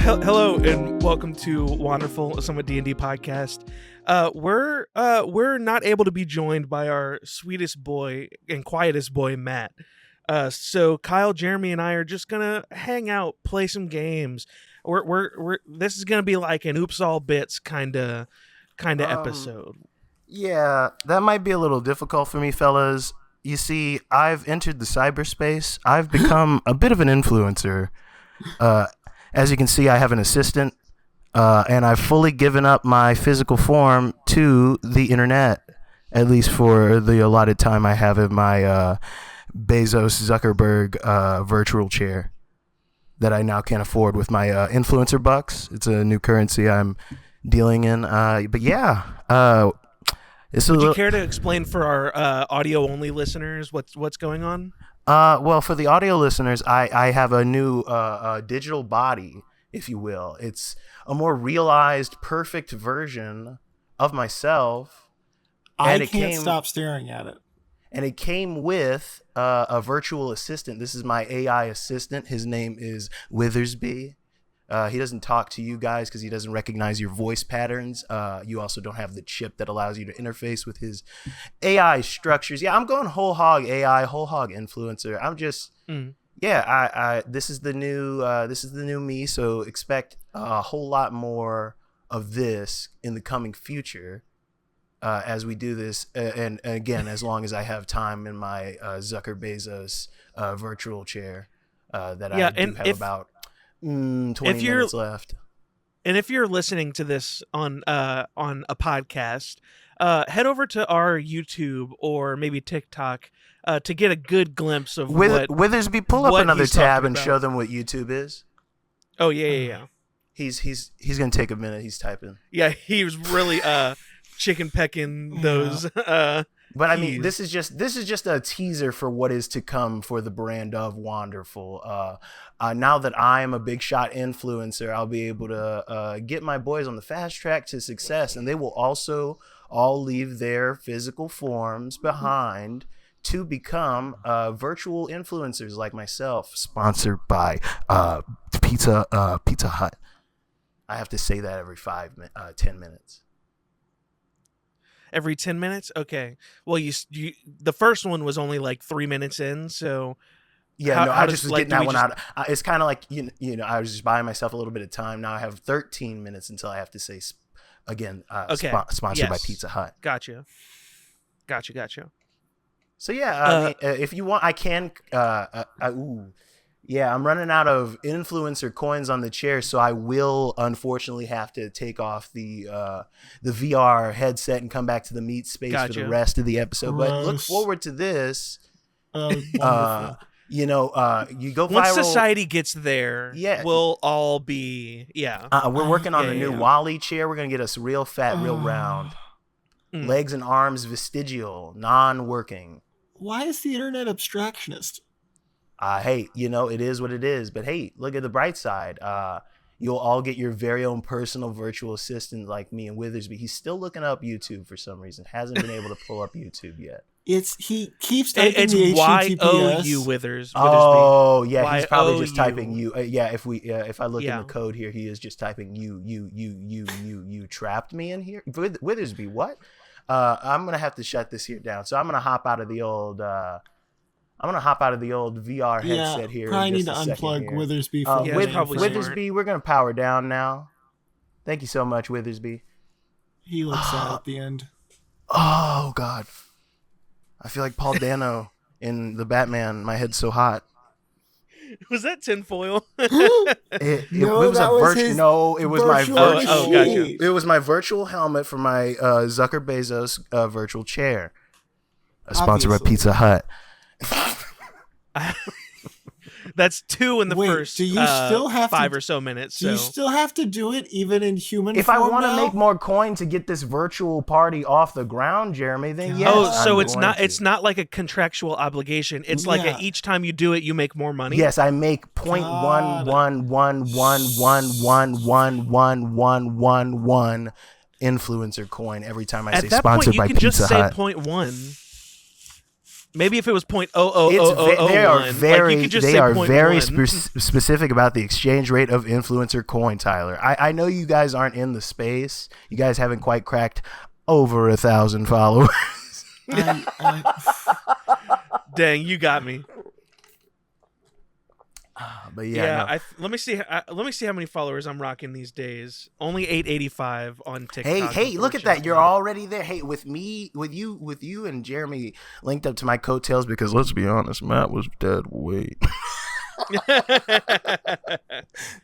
Hello and welcome to Wanderful, a somewhat D&D podcast. We're not able to be joined by our sweetest boy and quietest boy, Matt. So Kyle, Jeremy, and I are just gonna hang out, play some games. We're this is gonna be like an oops all bits kind of episode. Yeah, that might be a little difficult for me, fellas. You see, I've entered the cyberspace. I've become a bit of an influencer. As you can see, I have an assistant, and I've fully given up my physical form to the internet, at least for the allotted time I have in my Bezos Zuckerberg virtual chair that I now can't afford with my influencer bucks. It's a new currency I'm dealing in. But yeah, would you care to explain for our audio-only listeners what's going on? Well, for the audio listeners, I have a new digital body, if you will. It's a more realized, perfect version of myself. I can't stop staring at it. And it came with a virtual assistant. This is my AI assistant. His name is Withersby. He doesn't talk to you guys because he doesn't recognize your voice patterns. You also don't have the chip that allows you to interface with his AI structures. Yeah, I'm going whole hog AI, whole hog influencer. I'm just, I this is the new me. So expect a whole lot more of this in the coming future as we do this. And again, as long as I have time in my Zucker Bezos virtual chair that I do have about 20 minutes left. And if you're listening to this on a podcast, head over to our YouTube or maybe TikTok to get a good glimpse of Withersby, pull up another tab and show them what YouTube is. Oh yeah. He's gonna take a minute. He's typing. Yeah, he was really chicken pecking those. But I mean, this is just a teaser for what is to come for the brand of Wanderful. Now that I am a big shot influencer, I'll be able to get my boys on the fast track to success, and they will also all leave their physical forms behind to become virtual influencers like myself. Sponsored by Pizza Hut. I have to say that every 10 minutes. Every 10 minutes? Okay. Well, you the first one was only like 3 minutes in, so yeah. I just was getting that one out. It's kind of like you know, I was just buying myself a little bit of time. Now I have 13 minutes until I have to say again. Sponsored by Pizza Hut. Gotcha. So yeah, if you want, I can. Yeah, I'm running out of influencer coins on the chair, so I will unfortunately have to take off the VR headset and come back to the meat space for the rest of the episode. Gross. But look forward to this. You go Once viral. Once society gets there, yeah, we'll all be we're working on a new Wally chair. We're gonna get us real fat, real round, legs and arms vestigial, non-working. Why is the internet abstractionist? Hey, it is what it is. But hey, look at the bright side. You'll all get your very own personal virtual assistant like me and Withersby. He's still looking up YouTube for some reason. Hasn't been able to pull up YouTube yet. He keeps typing the HTTPS. YOU Withersby. Oh yeah, he's probably just typing you. If I look in the code here, he is just typing you trapped me in here. Withersby, what? I'm gonna have to shut this here down. So I'm gonna hop out of the old. VR headset here. Probably need to unplug Withersby from Withersby, we're going to power down now. Thank you so much, Withersby. He looks sad at the end. Oh, God. I feel like Paul Dano in the Batman. My head's so hot. Was that tinfoil? It was my virtual. Oh, gotcha. It was my virtual helmet for my Zucker Bezos virtual chair. Sponsored by Pizza Hut. That's 2 in the first. Do you still have 5 or so minutes? Do you still have to do it even in human if form? If I want to make more coin to get this virtual party off the ground, Jeremy, then yes. Oh, so it's not like a contractual obligation. It's like each time you do it, you make more money. Yes, I make 0.111111111 influencer coin every time I say sponsored by Pizza Hut. At that point, you can just say 0.1. Maybe if it was .00001, They are like very you could just they say are very 0.1. specific about the exchange rate of influencer coin, Tyler. I know you guys aren't in the space. You guys haven't quite cracked over 1,000 followers. Dang, you got me. But yeah, let me see how many followers I'm rocking these days. Only 885 on TikTok. Hey, look at that. You're already there. Hey, with you and Jeremy linked up to my coattails because let's be honest, Matt was dead weight.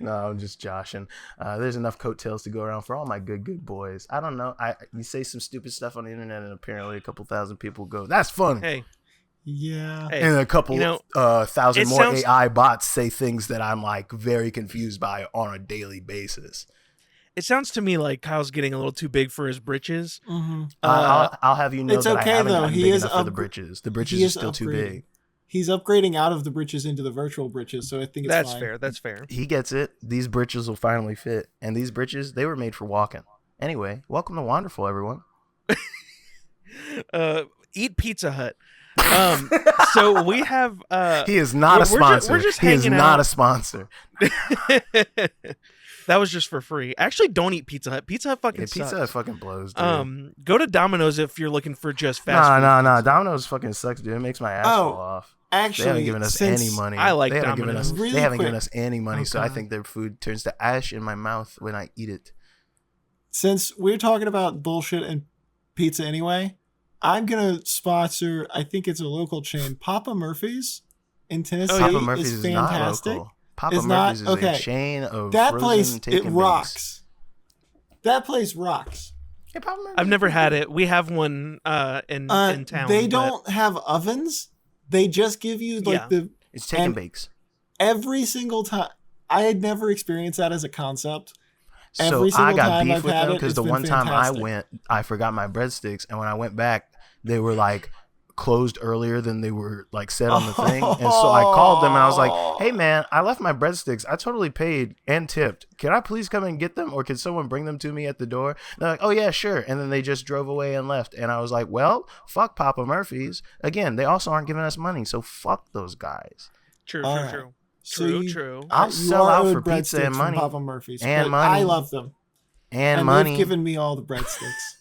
No, I'm just joshing. There's enough coattails to go around for all my good boys. I don't know. You say some stupid stuff on the internet and apparently a couple thousand people go, that's funny. Hey. Yeah. Hey, and a couple thousand more sounds... AI bots say things that I'm like very confused by on a daily basis. It sounds to me like Kyle's getting a little too big for his britches. Mm-hmm. I'll have you know it's that okay, I haven't though. gotten He big is enough for the britches. The britches are still too big. He's upgrading out of the britches into the virtual britches, so I think it's That's fine. fair. That's fair. He gets it. These britches will finally fit. And these britches, they were made for walking. Anyway, welcome to Wanderful, everyone. Eat Pizza Hut. So we have he is not a sponsor. He is not a sponsor. That was just for free. Actually, don't eat Pizza Hut. Pizza Hut fucking sucks. Pizza Hut fucking blows, dude. Go to Domino's if you're looking for just fast food. No. Domino's fucking sucks, dude. It makes my ass fall off. Actually, they haven't given us any money. I like Domino's. They haven't given us any money, so I think their food turns to ash in my mouth when I eat it. Since we're talking about bullshit and pizza anyway, I'm going to sponsor, I think it's a local chain, Papa Murphy's in Tennessee. Papa Murphy's is fantastic. Not local. Papa Murphy's is a chain of that frozen place, take and rocks. That place rocks. Hey, I've never had it. We have one in town. They don't have ovens. They just give you it's take and bakes. Every single time. I had never experienced that as a concept. So I got beef with them because the one time I went, I forgot my breadsticks, and when I went back, they were like closed earlier than they were like set on the thing, and so I called them and I was like, "Hey man, I left my breadsticks. I totally paid and tipped. Can I please come and get them, or can someone bring them to me at the door?" And they're like, "Oh yeah, sure." And then they just drove away and left, and I was like, "Well, fuck Papa Murphy's. Again, they also aren't giving us money, so fuck those guys." True. True. I'll sell out for pizza and money. Papa Murphy's, and money. I love them. And money. They've given me all the breadsticks.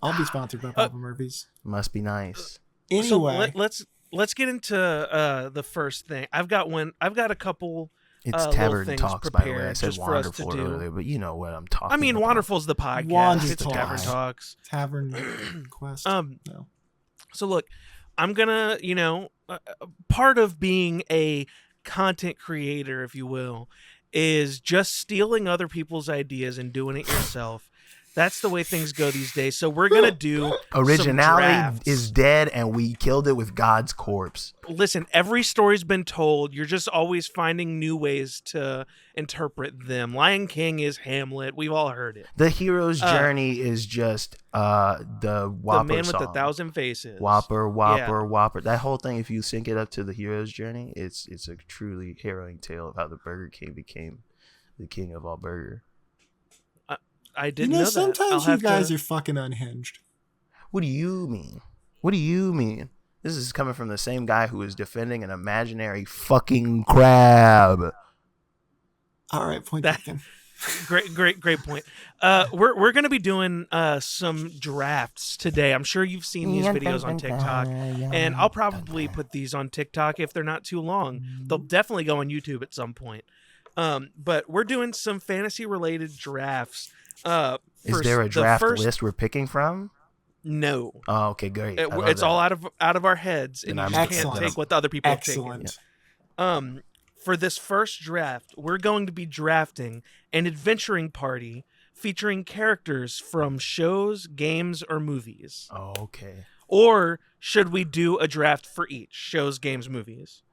I'll be sponsored by Papa Murphy's. Must be nice. Anyway, so let's get into the first thing. I've got a couple. It's Tavern Talks, by the way. I said Wanderful earlier, but you know what I'm talking. I mean, about. Wanderful's the podcast. It's Tavern Talks. Tavern Quest. No. So look, I'm gonna, part of being a content creator, if you will, is just stealing other people's ideas and doing it yourself. That's the way things go these days. So we're going to do originality is dead, and we killed it with God's corpse. Listen, every story's been told. You're just always finding new ways to interpret them. Lion King is Hamlet. We've all heard it. The hero's journey is just the Whopper The Man song. with 1,000 Faces. Whopper. That whole thing, if you sync it up to the hero's journey, it's a truly harrowing tale of how the Burger King became the king of all burger. I didn't know that. Sometimes you guys are fucking unhinged. What do you mean? This is coming from the same guy who is defending an imaginary fucking crab. All right, point taken. Great point. We're going to be doing some drafts today. I'm sure you've seen these videos on TikTok, and I'll probably put these on TikTok if they're not too long. They'll definitely go on YouTube at some point. But we're doing some fantasy-related drafts. Is there a draft list we're picking from? No. Oh, okay, great. It's all out of our heads, and you can't take what the other people have taken. For this first draft, we're going to be drafting an adventuring party featuring characters from shows, games, or movies. Oh, okay. Or should we do a draft for each? Shows, games, movies.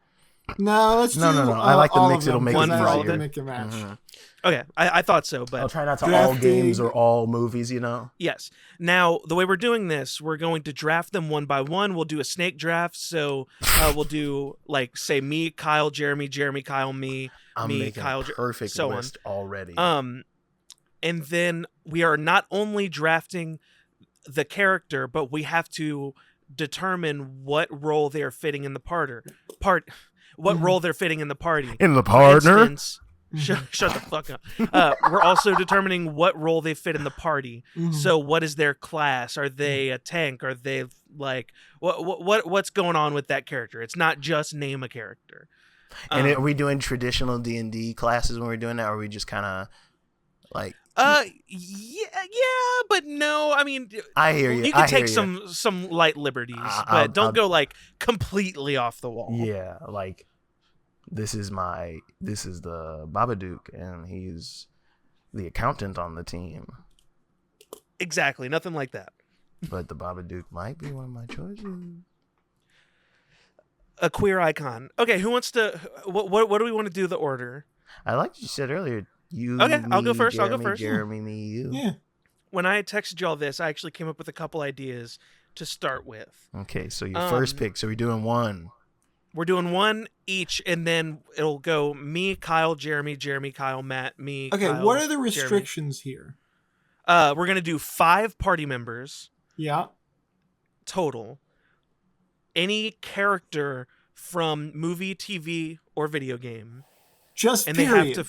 No, let's do No. I like the mix. It'll make it one for all easier. Make a match. Mm-hmm. Okay, I thought so, but I'll try not to all games or all movies, Yes. Now, the way we're doing this, we're going to draft them one by one. We'll do a snake draft, so we'll do, say, me, Kyle, Jeremy, Kyle, me, Kyle, perfect so list already. And then we are not only drafting the character, but we have to determine what role they're fitting in the what role they're fitting in the party. In the For partner. instance, shut the fuck up. We're also determining what role they fit in the party. So what is their class? Are they a tank? Are they like what's going on with that character? It's not just name a character. And are we doing traditional D&D classes when we're doing that, or are we just kind of like? Yeah, but no. I mean, I hear you. You can take some light liberties, but don't go like completely off the wall. Yeah, like this is the Babadook, and he's the accountant on the team. Exactly, nothing like that. But the Babadook might be one of my choices. A queer icon. Okay, who wants to? What do we want to do? The order. I like what you said earlier. You. Okay, me, I'll go first. Jeremy, me, you. Yeah. When I texted you all this, I actually came up with a couple ideas to start with. Okay, so your first pick. So we're doing one. We're doing one each, and then it'll go me, Kyle, Jeremy, Kyle, Matt, me. Okay, Kyle, what are the restrictions here? We're gonna do 5 party members. Yeah. Total. Any character from movie, TV, or video game. Just and period. They have to.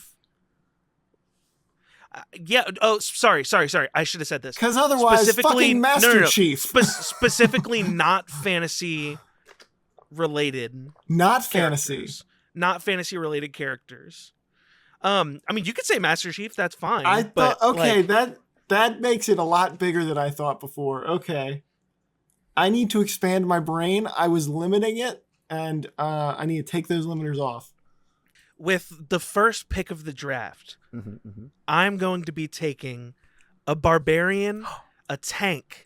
Yeah. Oh, sorry. I should have said this. Because otherwise, fucking Master Chief. Specifically, not fantasy related. Not fantasy. Not fantasy related characters. I mean, you could say Master Chief. That's fine. I thought. Okay, like, that makes it a lot bigger than I thought before. Okay. I need to expand my brain. I was limiting it, and I need to take those limiters off. With the first pick of the draft, I'm going to be taking a barbarian, a tank,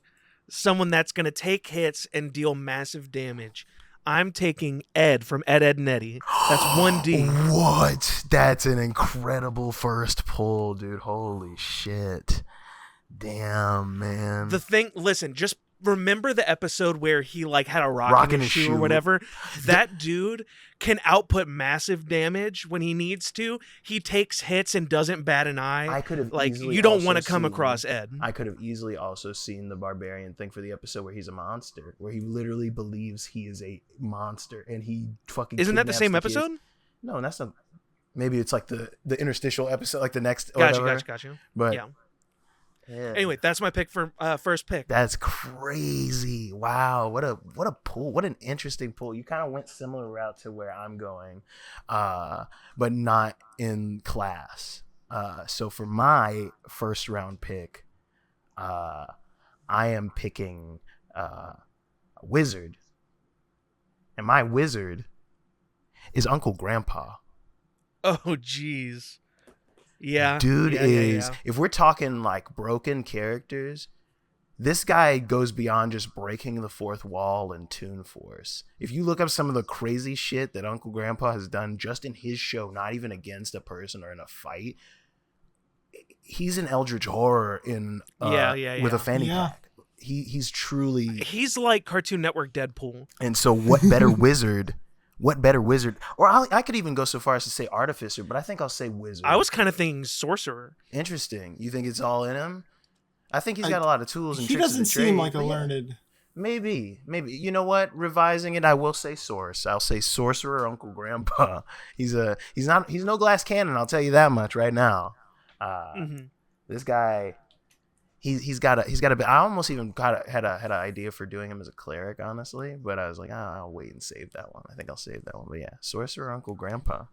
someone that's going to take hits and deal massive damage. I'm taking Ed from Ed, Edd n Eddy. That's 1D. What? That's an incredible first pull, dude. Holy shit. Damn, man. Listen, just remember the episode where he like had a rock in his shoe or whatever? That dude can output massive damage when he needs to. He takes hits and doesn't bat an eye. I could have like you don't want to come across Ed. I could have easily also seen the barbarian thing for the episode where he's a monster, where he literally believes he is a monster and he fucking Isn't that the same kids. episode? No, that's not. Maybe it's like the interstitial episode, like the next. Gotcha. But yeah. Anyway, that's my pick for first pick. That's crazy. Wow, what a pull. What an interesting pull. You kind of went similar route to where I'm going, but not in class. So for my first round pick, I am picking a wizard, and my wizard is Uncle Grandpa. Oh, jeez. Yeah. Dude is, if we're talking like broken characters, this guy goes beyond just breaking the fourth wall in Toon Force. If you look up some of the crazy shit that Uncle Grandpa has done just in his show, not even against a person or in a fight, he's an eldritch horror in with a fanny pack. He's like Cartoon Network Deadpool. And so what better wizard? What better wizard? Or I could even go so far as to say artificer, but I think I'll say wizard. I was kind of thinking sorcerer. Interesting. You think it's all in him? I think he's got a lot of tools and he tricks. He doesn't seem like a learned. Maybe. You know what? Revising it, I will say source. I'll say sorcerer, Uncle Grandpa. He's no glass cannon. I'll tell you that much right now. This guy. He's got a bit. I almost even had an idea for doing him as a cleric, honestly, but I was like, I'll wait and save that one. I think I'll save that one. But yeah, sorcerer, Uncle Grandpa.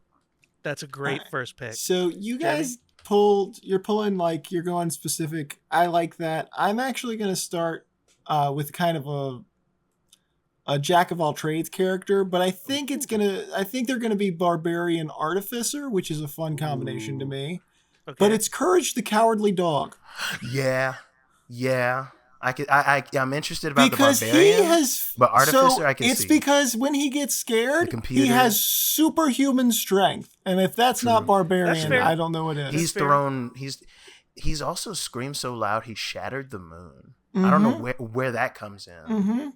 That's a great first pick. So you guys you're pulling like you're going specific. I like that. I'm actually going to start with kind of a jack of all trades character, but I think they're going to be barbarian artificer, which is a fun combination to me. Okay. But it's Courage the Cowardly Dog. Yeah. I'm interested about because the barbarian. But artificer, I can see. It's because when he gets scared, he has superhuman strength, and if that's not barbarian, I don't know what it is. He's also screamed so loud he shattered the moon. I don't know where that comes in.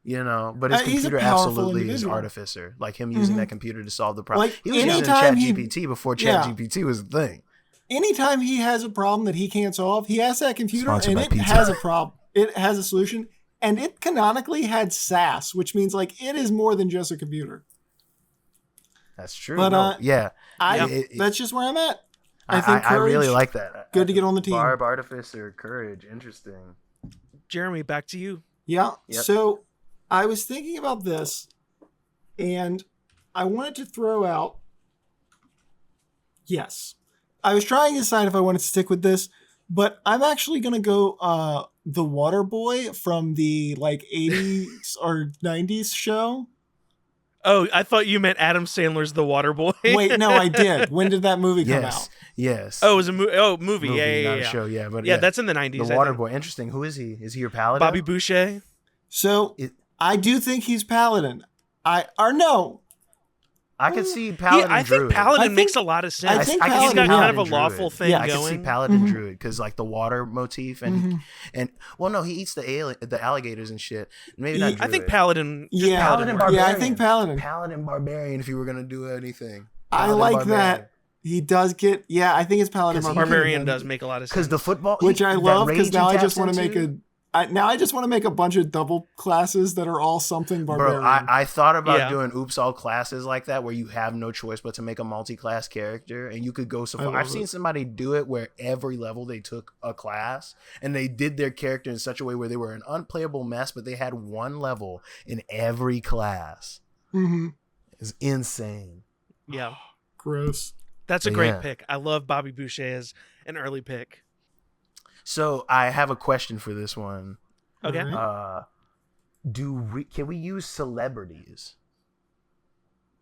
You know, but his computer absolutely is artificer. Like him using that computer to solve the problem. Like he was using ChatGPT before ChatGPT was a thing. Anytime he has a problem that he can't solve, he asks that computer and it has a problem. It has a solution and it canonically had sass, which means like it is more than just a computer. That's true. But yeah, that's just where I'm at. I think I really courage, like that. good to get on the team. Barb, artificer, courage, interesting. Jeremy, back to you. Yeah. Yep. So I was thinking about this, and I wanted to throw out. Yes, I was trying to decide if I wanted to stick with this, but I'm actually gonna go the Water Boy from the like 80s or 90s show. Oh, I thought you meant Adam Sandler's The Waterboy. Wait, no, I did. When did that movie come out? Yes. Oh, it was a movie. Yeah, not a show. Yeah, but yeah, that's in the 90s. The Water Boy. Interesting. Who is he? Is he your paladin? Bobby Boucher. So I do think he's paladin. I could see paladin. I think druid. paladin makes a lot of sense. I think he's got paladin kind of a druid. lawful thing Yeah, I going. can see paladin druid because like the water motif and well, no, he eats the alligators and shit. Maybe not. Druid. I think paladin. Paladin yeah, barbarian. I think paladin. Paladin barbarian. If you were gonna do anything, I Paladin like barbarian. that. He does get. Yeah, I think it's paladin. Barbarian does make a lot of sense because the football, which I love. Because now I just want to make a bunch of double classes that are all something barbarian. Bro, I thought about doing oops all classes like that where you have no choice but to make a multi-class character and you could go so far. I've seen somebody do it where every level they took a class and they did their character in such a way where they were an unplayable mess, but they had one level in every class. It's insane. Yeah. Gross. That's a great pick. I love Bobby Boucher as an early pick. So I have a question for this one. Okay. Can we use celebrities?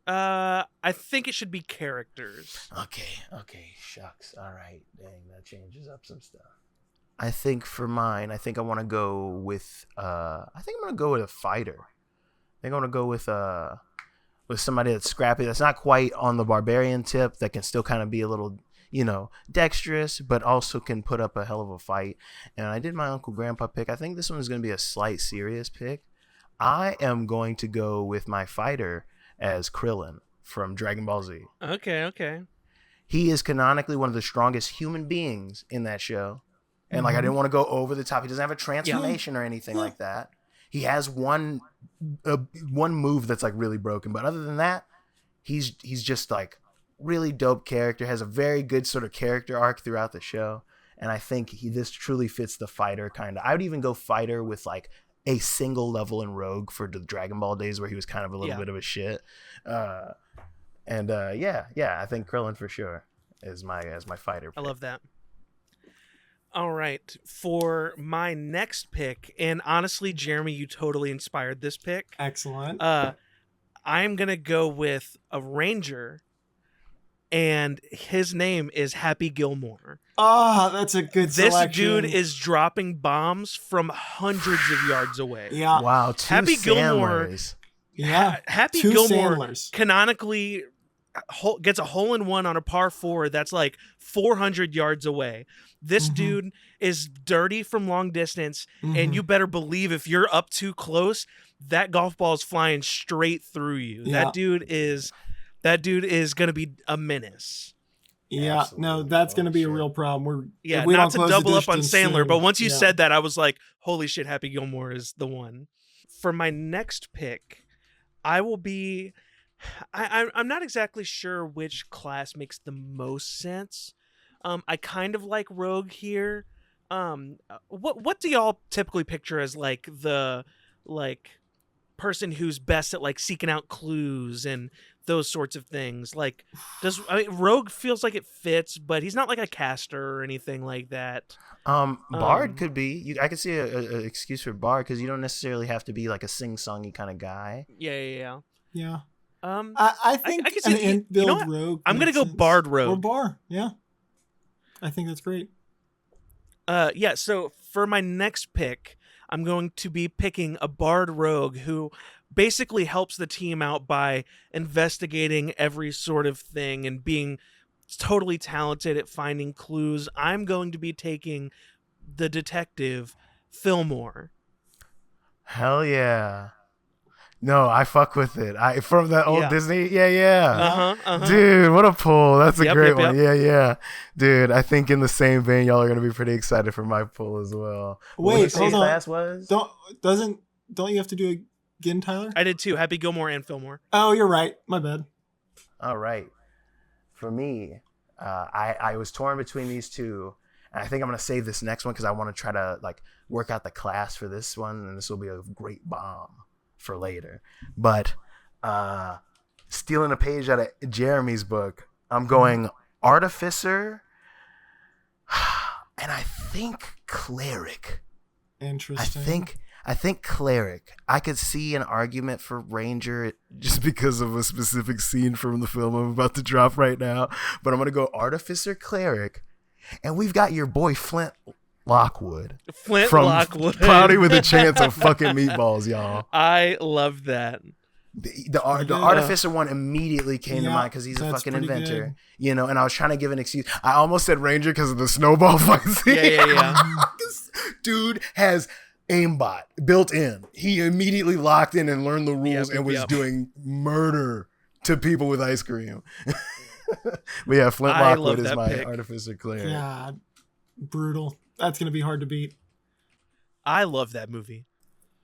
I think it should be characters. Okay, shucks. All right, dang, that changes up some stuff. I think for mine, I want to go with I'm gonna go with a fighter. I think I'm gonna go with somebody that's scrappy, that's not quite on the barbarian tip, that can still kind of be a little, dexterous, but also can put up a hell of a fight. And I did my Uncle Grandpa pick. I think this one is going to be a slight serious pick. I am going to go with my fighter as Krillin from Dragon Ball Z. Okay. He is canonically one of the strongest human beings in that show. And I didn't want to go over the top. He doesn't have a transformation or anything like that. He has one move that's like really broken, but other than that, he's just like really dope character. Has a very good sort of character arc throughout the show, and I think this truly fits the fighter kind of. I would even go fighter with like a single level in Rogue for the Dragon Ball days where he was kind of a little bit of a shit. I think Krillin for sure is my fighter pick. I love that. All right, for my next pick, and honestly, Jeremy, you totally inspired this pick. Excellent. I'm gonna go with a ranger, and his name is Happy Gilmore. Oh, that's a good selection. This dude is dropping bombs from hundreds of yards away. Yeah. Wow. Happy Gilmore. Yeah. Happy Two Gilmore Sandlers. canonically gets a hole in one on a par 4 that's like 400 yards away. This dude is dirty from long distance, and you better believe if you're up too close, that golf ball is flying straight through you. Yeah. That dude is going to be a menace. Yeah, Absolutely. No, that's going to be a real problem. Yeah, if we not don't to close double the up on distance Sandler, soon, but once you said that, I was like, holy shit, Happy Gilmore is the one. For my next pick, I will be... I'm not exactly sure which class makes the most sense. I kind of like Rogue here. What do y'all typically picture as like the person who's best at like seeking out clues and those sorts of things? Like, Rogue feels like it fits, but he's not like a caster or anything like that. Bard could be. I could see a excuse for Bard because you don't necessarily have to be like a sing-songy kind of guy. Yeah. I think I can see an inbuilt you know what? Rogue. I'm gonna makes go sense. Bard Rogue. Or Bar. Yeah. I think that's great. So for my next pick, I'm going to be picking a Bard Rogue who basically helps the team out by investigating every sort of thing and being totally talented at finding clues. I'm going to be taking the detective Fillmore. Hell yeah. No, I fuck with it. From that old Yeah. Disney. Yeah. Uh-huh. Dude, what a pull. That's a Yep, great yep, one. yep. Yeah. Dude, I think in the same vein, y'all are going to be pretty excited for my pull as well. What did you Wait, say hold on. class was? Don't you have to do it again, Tyler? I did too. Happy Gilmore and Fillmore. Oh, you're right. My bad. All right. For me, I was torn between these two. And I think I'm going to save this next one because I want to try to like work out the class for this one. And this will be a great bomb for later. But stealing a page out of Jeremy's book, I'm going Artificer and I think Cleric. Interesting. I think Cleric. I could see an argument for Ranger just because of a specific scene from the film I'm about to drop right now. But I'm going to go Artificer, Cleric. And we've got your boy Flint Lockwood. Flint from Lockwood. Cloudy with a Chance of Fucking Meatballs, y'all. I love that. The Artificer one immediately came to mind because he's a fucking inventor. Good. You know, and I was trying to give an excuse. I almost said Ranger because of the snowball fight scene. Yeah. Dude has aimbot built in. He immediately locked in and learned the rules and was doing murder to people with ice cream. But yeah, Flint Lockwood is my pick. Artificer Cleric. God, brutal. That's gonna be hard to beat. I love that movie.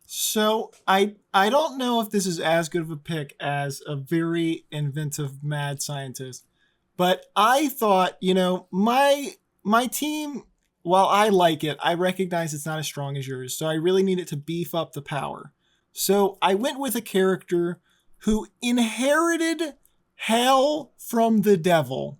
So I don't know if this is as good of a pick as a very inventive mad scientist, but I thought, my team, while I like it, I recognize it's not as strong as yours, so I really need it to beef up the power. So I went with a character who inherited hell from the devil.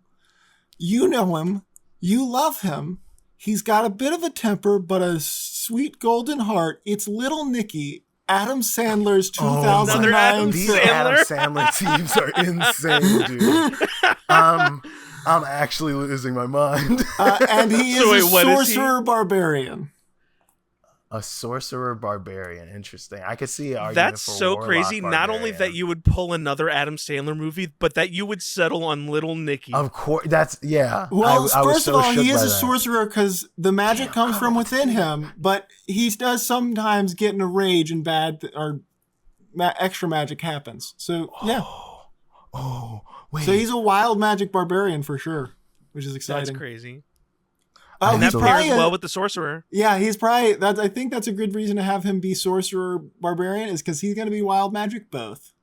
You know him. You love him. He's got a bit of a temper, but a sweet golden heart. It's Little Nicky, Adam Sandler's 2009 These film. Adam Sandler teams are insane, dude. I'm actually losing my mind. And he is a sorcerer barbarian. A sorcerer barbarian. Interesting. I could see an argument That's for so Warlock crazy. barbarian. Not only that you would pull another Adam Sandler movie, but that you would settle on Little Nicky. Of course. That's, yeah. Well, I was first so of all, shook he is by a that. sorcerer because the magic comes from within him, but he does sometimes get in a rage and extra magic happens. So, yeah. Oh, wait. So he's a wild magic barbarian for sure, which is exciting. That's crazy. Oh, And that he's pairs probably well with the sorcerer. Yeah, he's probably I think that's a good reason to have him be sorcerer barbarian is because he's going to be wild magic both,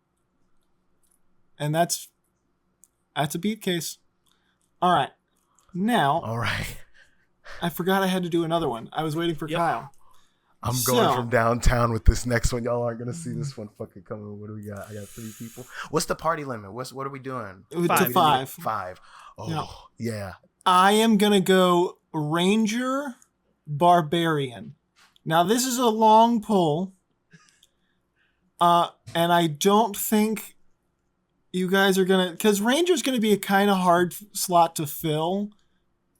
and that's a beat case. All right, I forgot I had to do another one. I was waiting for Kyle. I'm going from downtown with this next one. Y'all aren't gonna see this one fucking coming. What do we got? I got 3 people. What's the party limit? What are we doing? To 5. 5. Oh, yeah. I am gonna go Ranger Barbarian. Now this is a long pull, and I don't think you guys are gonna, because Ranger's gonna be a kind of hard slot to fill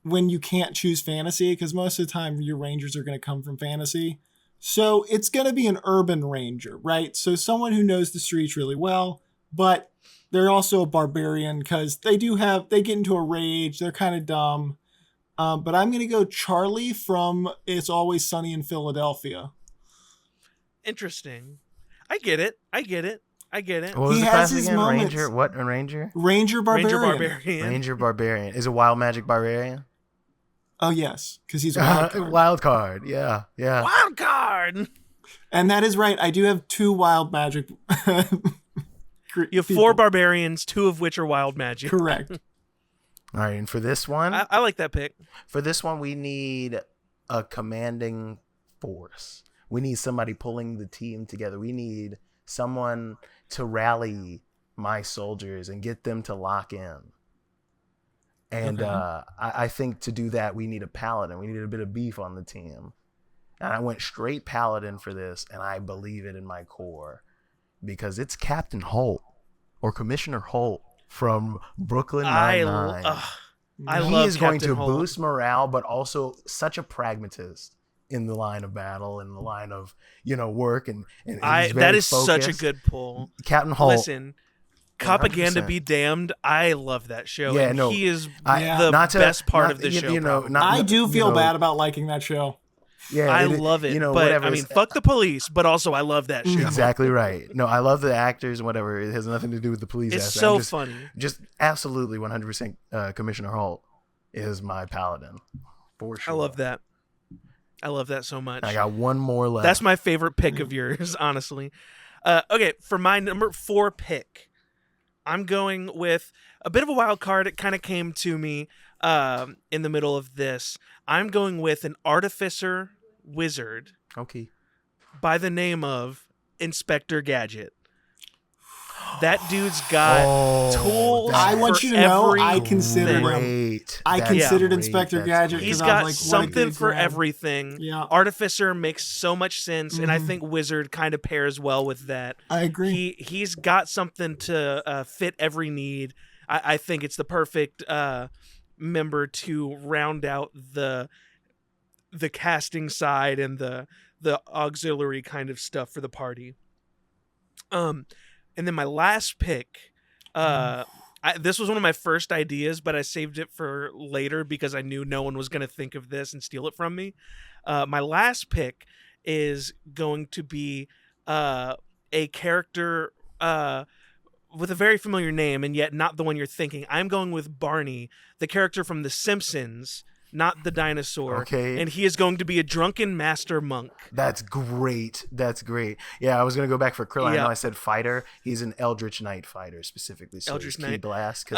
when you can't choose fantasy, because most of the time your Rangers are gonna come from fantasy. So it's gonna be an urban Ranger, right? So someone who knows the streets really well, but they're also a barbarian because they get into a rage. They're kind of dumb. But I'm going to go Charlie from It's Always Sunny in Philadelphia. Interesting. I get it. What was He the has class his again? moments. Ranger? What? A Ranger? Ranger Barbarian. Ranger Barbarian. Ranger Barbarian. Is it Wild Magic Barbarian? Oh, yes, because he's a wild card. Wild card. Yeah. Wild card. And that is right. I do have 2 wild magic. You have 4 barbarians, 2 of which are wild magic. Correct. All right, and for this one, I like that pick. we need a commanding force. We need somebody pulling the team together. We need someone to rally my soldiers and get them to lock in. And I think to do that, we need a paladin. We need a bit of beef on the team. And I went straight paladin for this, and I believe it in my core because it's Captain Holt or Commissioner Holt from Brooklyn Nine-Nine. I love He is going Captain to Holt. boost morale, but also such a pragmatist in the line of battle and the line of work, and he's very that is focused. such a good pull. Captain Holt. Listen, Propaganda 100%. Be Damned. I love that show. Yeah, and no, he is I- the not to- best part not- of the you- show. you know, probably. not- I do feel you know, bad about liking that show. Yeah, I love it. You know, but whatever. I mean, fuck the police, but also I love that shit. Exactly right. No, I love the actors and whatever. It has nothing to do with the police. It's aspect. so just, funny. Just absolutely 100% Commissioner Holt is my paladin. For sure. I love that. I love that so much. I got one more left. That's my favorite pick of yours, honestly. Okay, for my number 4 pick, I'm going with a bit of a wild card. It kind of came to me in the middle of this. I'm going with an artificer wizard. Okay. By the name of Inspector Gadget. That dude's got tools. I want you to know I considered great. Inspector Gadget. He's I got was like, something for grab. everything. Yeah. Artificer makes so much sense, and I think Wizard kind of pairs well with that. I agree. He's got something to fit every need. I think it's the perfect member to round out the casting side and the auxiliary kind of stuff for the party. And then my last pick, this was one of my first ideas, but I saved it for later because I knew no one was going to think of this and steal it from me. My last pick is going to be a character with a very familiar name, and yet not the one you're thinking. I'm going with Barney, the character from The Simpsons, not the dinosaur. Okay. And he is going to be a drunken master monk. That's great. That's great. Yeah, I was going to go back for Krill. I know I said fighter. He's an Eldritch Knight fighter specifically. So Eldritch Knight. Blast.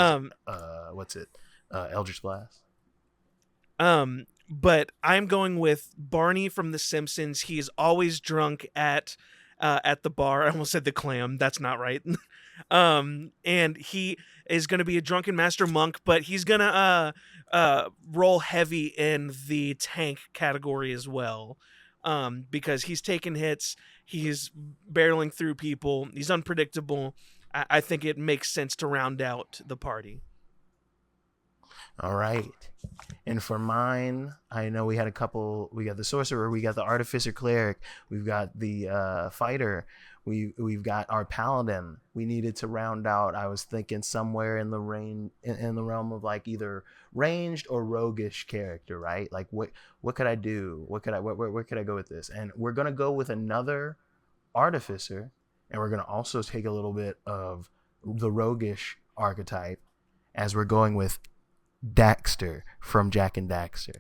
What's it? Eldritch Blast. But I'm going with Barney from The Simpsons. He's always drunk at the bar. I almost said the clam. That's not right. And he is going to be a drunken master monk, but he's going to roll heavy in the tank category as well, because he's taking hits, he's barreling through people, he's unpredictable. I think it makes sense to round out the party. All right. And for mine, I know we had a couple. We got the sorcerer, we got the artificer cleric, we've got the fighter, we've got our paladin. We needed to round out. I was thinking somewhere in the realm of like either ranged or roguish character, right? Like what could I do? Where could I go with this? And we're gonna go with another artificer, and we're gonna also take a little bit of the roguish archetype, as we're going with Daxter from Jack and Daxter.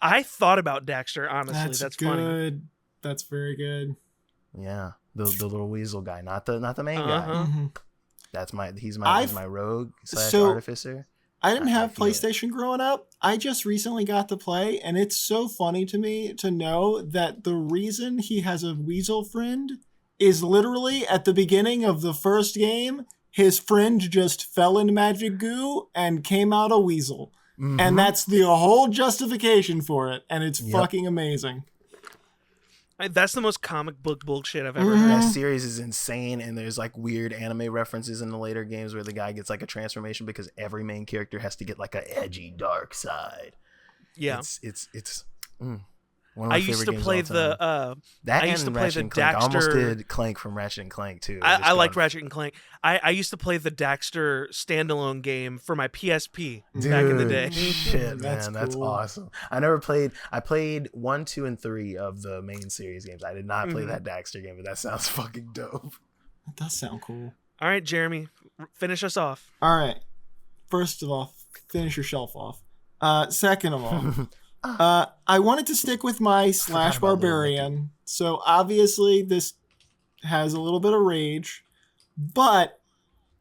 I thought about Daxter, honestly. That's good. Funny. That's very good. Yeah, the little weasel guy, not the main guy. Mm-hmm. That's he's my rogue / artificer. I didn't have PlayStation growing up. I just recently got to play, and it's so funny to me to know that the reason he has a weasel friend is literally at the beginning of the first game, his friend just fell into magic goo and came out a weasel. Mm-hmm. And that's the whole justification for it. And it's fucking amazing. That's the most comic book bullshit I've ever heard. That series is insane, and there's like weird anime references in the later games where the guy gets like a transformation because every main character has to get like a edgy dark side. Yeah. It's I used to play the Daxter. I almost did Clank from Ratchet and Clank too. I liked Ratchet and Clank. I used to play the Daxter standalone game for my PSP back in the day. Shit, man, that's awesome. I played 1, 2, and 3 of the main series games. I did not play that Daxter game, but that sounds fucking dope. That does sound cool. All right, Jeremy, finish us off. All right. First of all, finish your shelf off. Second of all, I wanted to stick with my / barbarian. So obviously this has a little bit of rage, but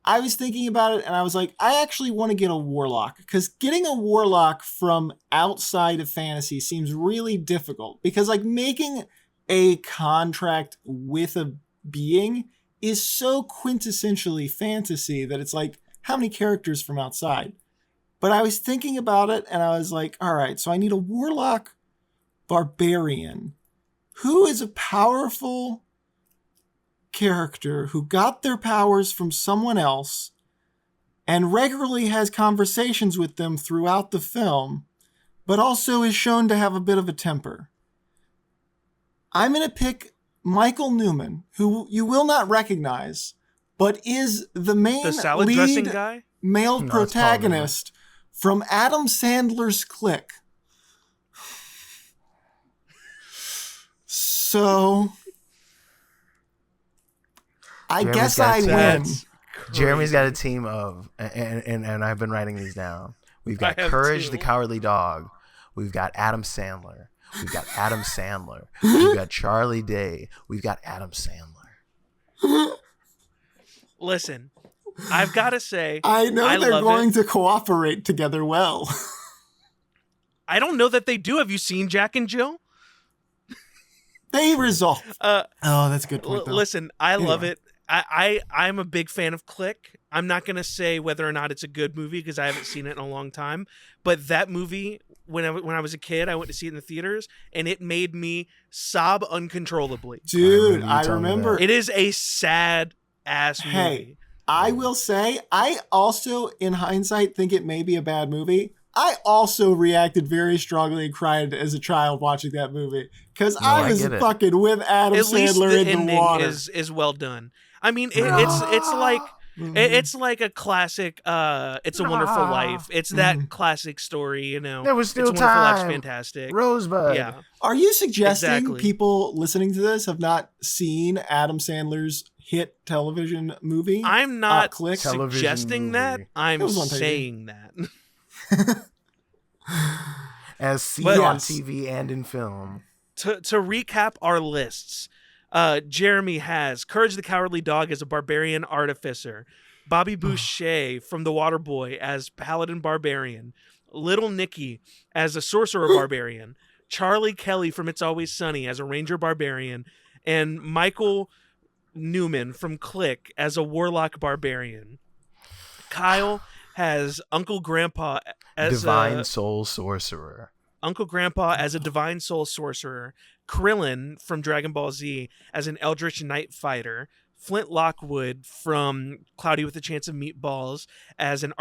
I was thinking about it and I was like, I actually want to get a warlock, because getting a warlock from outside of fantasy seems really difficult, because like making a contract with a being is so quintessentially fantasy that it's like, how many characters from outside? But I was thinking about it, and I was like, all right, so I need a warlock barbarian who is a powerful character who got their powers from someone else and regularly has conversations with them throughout the film, but also is shown to have a bit of a temper. I'm going to pick Michael Newman, who you will not recognize, but is the main salad lead dressing guy? Male protagonist from Adam Sandler's Click. So I Jeremy's guess got I a team. win. Jeremy's got a Crazy. team of, and I've been writing these down. We've got I have Courage too. the Cowardly Dog. We've got Adam Sandler. We've got Adam Sandler. We've got Charlie Day. We've got Adam Sandler. Listen, I've got to say, I know I they're love going it. to cooperate together well. I don't know that they do. Have you seen Jack and Jill? They resolve. Uh, Oh, that's a good point, though. listen, I love Anyway. it. I'm a big fan of Click. I'm not gonna say whether or not it's a good movie because I haven't seen it in a long time. But that movie, when I was a kid, I went to see it in the theaters, and it made me sob uncontrollably. Dude, I I remember you remember. telling me It is a sad ass movie. Hey, I will say, I also, in hindsight, think it may be a bad movie. I also reacted very strongly and cried as a child watching that movie because No, I I was get it. fucking with Adam At least Sandler the in the ending water. is well done. I mean, it's like it's like a classic. It's a Wonderful Life. It's that classic story, you know. There was still It's a Wonderful Life's time. fantastic. Rosebud. Yeah. Are you suggesting Exactly. people listening to this have not seen Adam Sandler's hit television movie? I'm not Click. Television suggesting that. movie. I'm It was on TV. saying that. As seen But on yes. TV and in film. to recap our lists, Jeremy has Courage the Cowardly Dog as a barbarian artificer, Bobby Boucher from The Waterboy as paladin barbarian, Little Nicky as a sorcerer barbarian, Charlie Kelly from It's Always Sunny as a ranger barbarian, and Michael Newman from Click as a warlock barbarian. Kyle has Uncle Grandpa as Divine Soul Sorcerer. Uncle Grandpa as a divine soul sorcerer, Krillin from Dragon Ball Z as an eldritch night fighter, Flint Lockwood from Cloudy with a Chance of Meatballs as an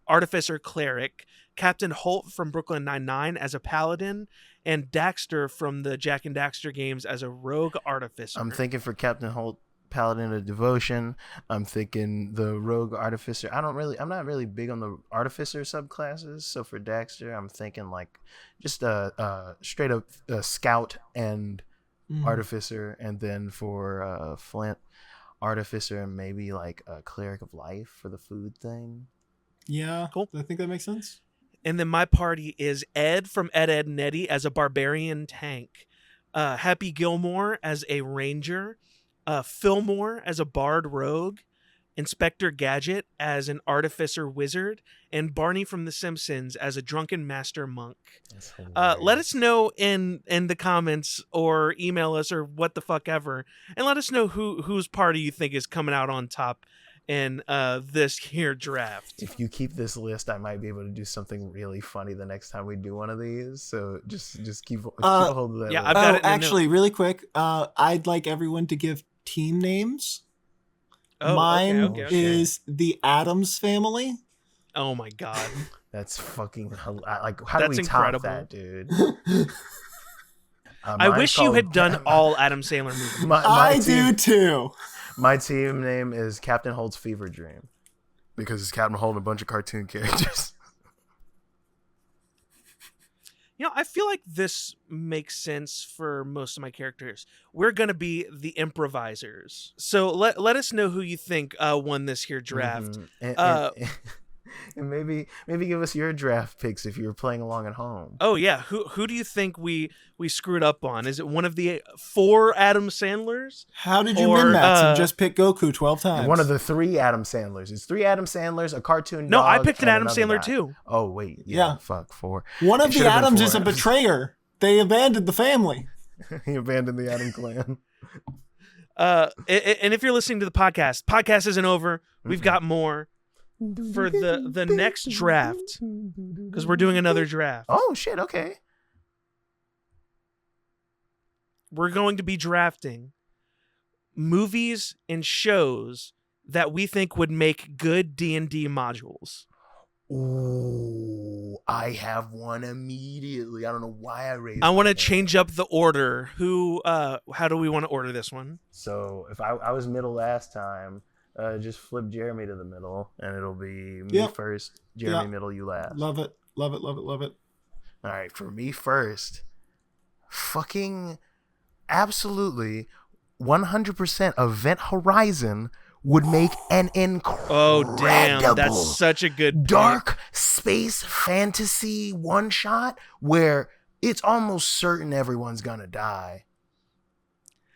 artificer cleric, Captain Holt from Brooklyn Nine-Nine as a paladin, and Daxter from the Jack and Daxter games as a rogue artificer. I'm thinking for Captain Holt, Paladin of Devotion. I'm thinking the Rogue Artificer. I'm not really big on the Artificer subclasses. So for Daxter, I'm thinking like just a straight up Scout and Artificer, and then for Flint, Artificer, and maybe like a Cleric of Life for the food thing. Yeah, Cool. I think that makes sense. And then my party is Ed from Ed, Ed, and Eddie as a barbarian tank, Happy Gilmore as a ranger, Fillmore as a bard rogue, Inspector Gadget as an artificer wizard, and Barney from The Simpsons as a drunken master monk. Let us know in the comments or email us or what the fuck ever, and let us know whose party you think is coming out on top in this here draft. If you keep this list, I might be able to do something really funny the next time we do one of these. So just keep a hold of that. yeah, list. I've got it in the actually, really quick, I'd like everyone to give team names. Oh, Mine okay. is the Addams Family. Oh my god. That's fucking like how do That's we top incredible. that, dude? I Mine's wish you called- had done all Adam Sandler movies. My I team, do too. My team name is Captain Holt's Fever Dream because it's Captain Holt and a bunch of cartoon characters. You know, I feel like this makes sense for most of my characters. We're going to be the improvisers. So let us know who you think won this here draft. Mhm. And maybe give us your draft picks if you were playing along at home. Oh, yeah. Who do you think we screwed up on? Is it one of the 4 Adam Sandlers? How did you Or, win that? And just pick Goku 12 times. One of the 3 Adam Sandlers. It's 3 Adam Sandlers, a cartoon No, I dog, picked an and Adam another Sandler guy. too. Oh, wait. Yeah. Fuck, 4. One of It the should've been Adams 4 is a Adams. betrayer. They abandoned the family. He abandoned the Adam clan. And if you're listening to the podcast isn't over. We've got more for the next draft because we're doing another draft. Oh, shit. Okay. We're going to be drafting movies and shows that we think would make good D&D modules. Ooh, I have one immediately. I don't know why I raised I want my to hand. change up the order. How do we want to order this one? So if I was middle last time, just flip Jeremy to the middle, and it'll be me Yep. first, Jeremy Yep. middle, you last. Love it. Love it. Love it. Love it. All right, for me first, fucking absolutely 100% Event Horizon would make an incredible Oh damn, that's such a good pick. dark space fantasy one shot where it's almost certain everyone's gonna die.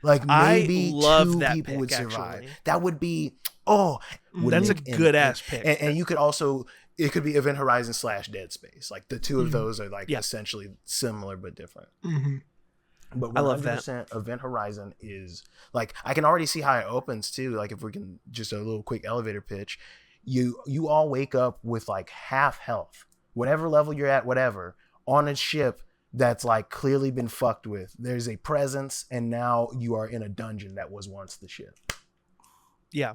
Like maybe I love two that people pick, would survive. actually. That would be That's a good ass pick. And you could also, it could be Event Horizon / Dead Space. Like the two of those are like essentially similar but different. Mm-hmm. But 100% I love that. Event Horizon is like, I can already see how it opens too. Like if we can just a little quick elevator pitch, you all wake up with like half health, whatever level you're at, whatever, on a ship that's like clearly been fucked with. There's a presence, and now you are in a dungeon that was once the ship. Yeah,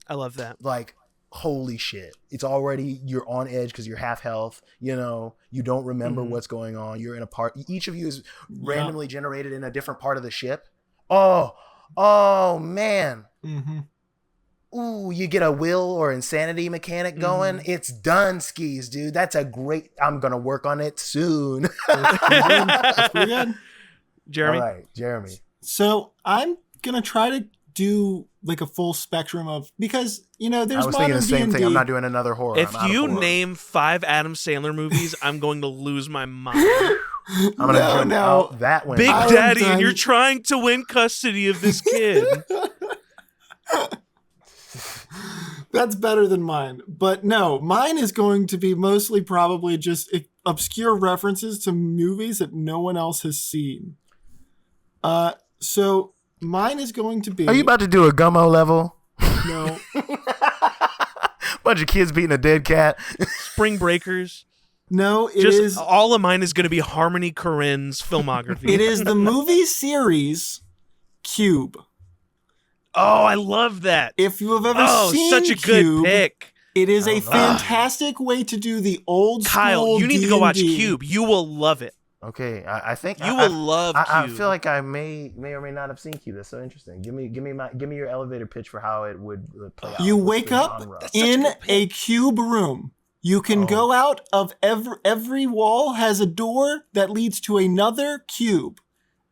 I love that. Like, holy shit, it's already, you're on edge because you're half health, you know, you don't remember what's going on, you're in a part, each of you is randomly generated in a different part of the ship. Oh man. Ooh, you get a will or insanity mechanic going, it's done skis, dude. That's a great, I'm gonna work on it soon. That's pretty good. Jeremy? All right, Jeremy. So I'm gonna try to do like a full spectrum of, because there's I was thinking the same modern thing. I'm D&D. not doing another horror. If I'm out of you horror. name 5 Adam Sandler movies, I'm going to lose my mind. I'm gonna jump out that window. Big I'm Daddy, done. and you're trying to win custody of this kid. That's better than mine. But no, mine is going to be mostly probably just obscure references to movies that no one else has seen. So mine is going to be... Are you about to do a Gummo level? No. Bunch of kids beating a dead cat. Spring Breakers. No, it Just is... all of mine is going to be Harmony Korine's filmography. It is the movie series Cube. Oh, I love that. If you have ever seen such a good Cube, pick. it is a fantastic way to do the old Kyle, school you need to go watch D&D. Cube. You will love it. Okay, I think You will love Cube. I feel like I may or may not have seen Cube. That's so interesting. Give me your elevator pitch for how it would play out. You What's wake the up genre? in a cube room. You can go out of every wall has a door that leads to another cube.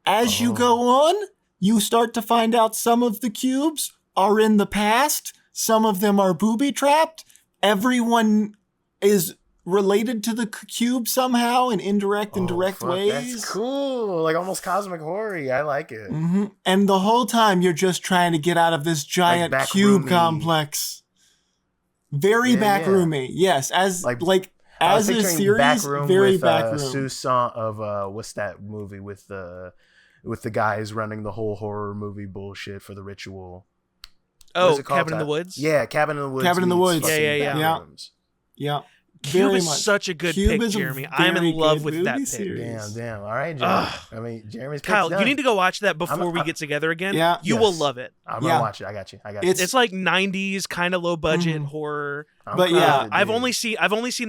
As you go on, you start to find out some of the cubes are in the past. Some of them are booby trapped. Everyone is related to the cube somehow in indirect and direct ways. That's cool. Like almost cosmic horror. I like it. And the whole time you're just trying to get out of this giant Like cube backroomy. complex. Very backroomy. Yes, as I as was a picturing series, Backroom very with backroom. Susan of what's that movie with the guys running the whole horror movie bullshit for the ritual. What is Oh, it called? Cabin in the Woods? Yeah, Cabin in the Woods. Cabin in the meets Woods. fucking Yeah. Backrooms. Yeah. Cube Very is much. such a good Cube pick, is a Jeremy. I'm very in love good with that movie pick. series. Damn. All right, Jeremy. I mean, Jeremy's pick's Kyle, done. you need to go watch that before we get together again. Yeah. You will Yes. love it. I'm Yeah. gonna watch it. I got you. It's like 90s kind of low budget Mhm. horror. But yeah, I've only seen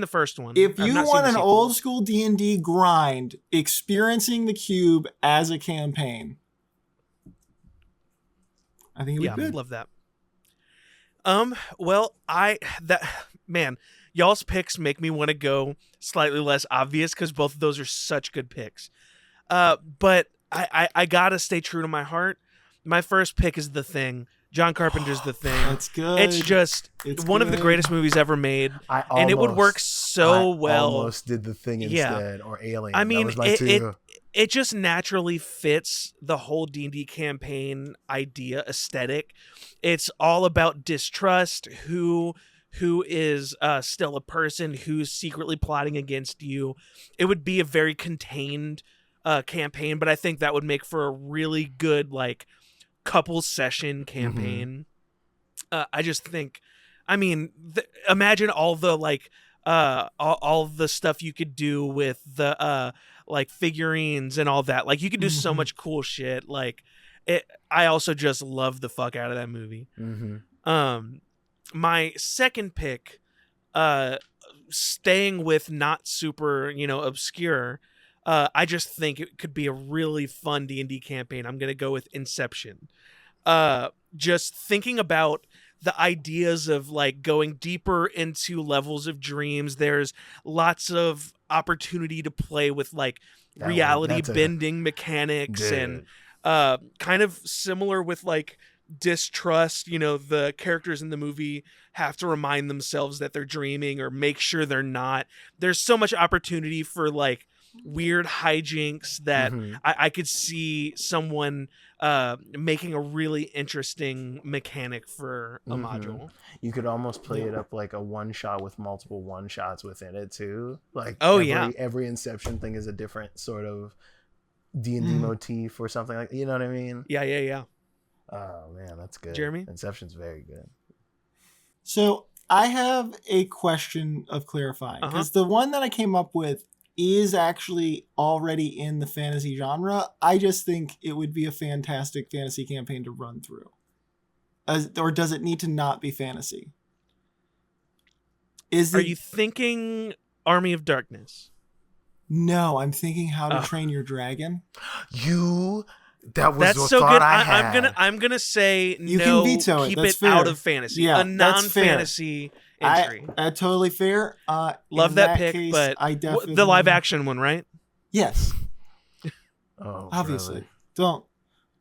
the first one. If I've you not seen want the an sequel. old school D&D grind, experiencing the cube as a campaign, I think it would be good. love that. Well, man, y'all's picks make me want to go slightly less obvious because both of those are such good picks. But I gotta stay true to my heart. My first pick is The Thing. John Carpenter's The Thing. That's good. It's just It's one of the good. greatest movies ever made, and it would work so well. Almost did The Thing instead, or Alien. I mean, that was my two. it just naturally fits the whole D&D campaign idea aesthetic. It's all about distrust, who is still a person who's secretly plotting against you. It would be a very contained campaign, but I think that would make for a really good couple session campaign. I just think, I mean, imagine all the all the stuff you could do with the figurines and all that. You could do so much cool shit. I also just love the fuck out of that movie. My second pick, staying with not super obscure, I just think it could be a really fun D&D campaign. I'm gonna go with Inception. Just thinking about the ideas of going deeper into levels of dreams. There's lots of opportunity to play with reality bending mechanics and kind of similar with like distrust. The characters in the movie have to remind themselves that they're dreaming or make sure they're not. There's so much opportunity for like weird hijinks that I could see someone making a really interesting mechanic for a module. You could almost play it up like a one shot with multiple one shots within it too. Like every Inception thing is a different sort of D&D motif or something like, you know what I mean? Yeah. Oh man, that's good. Jeremy? Inception's very good. So I have a question of clarifying, because the one that I came up with is actually already in the fantasy genre. I just think it would be a fantastic fantasy campaign to run through. Or does it need to not be fantasy? Are you thinking Army of Darkness? No, I'm thinking How to Train Your Dragon. That's so good. I had. I'm gonna say you no. Can veto keep it out of fantasy. Yeah, a non-fantasy entry. Totally fair. Love that pick, case, but I definitely the live action one, right? Yes. Obviously. Really? Don't.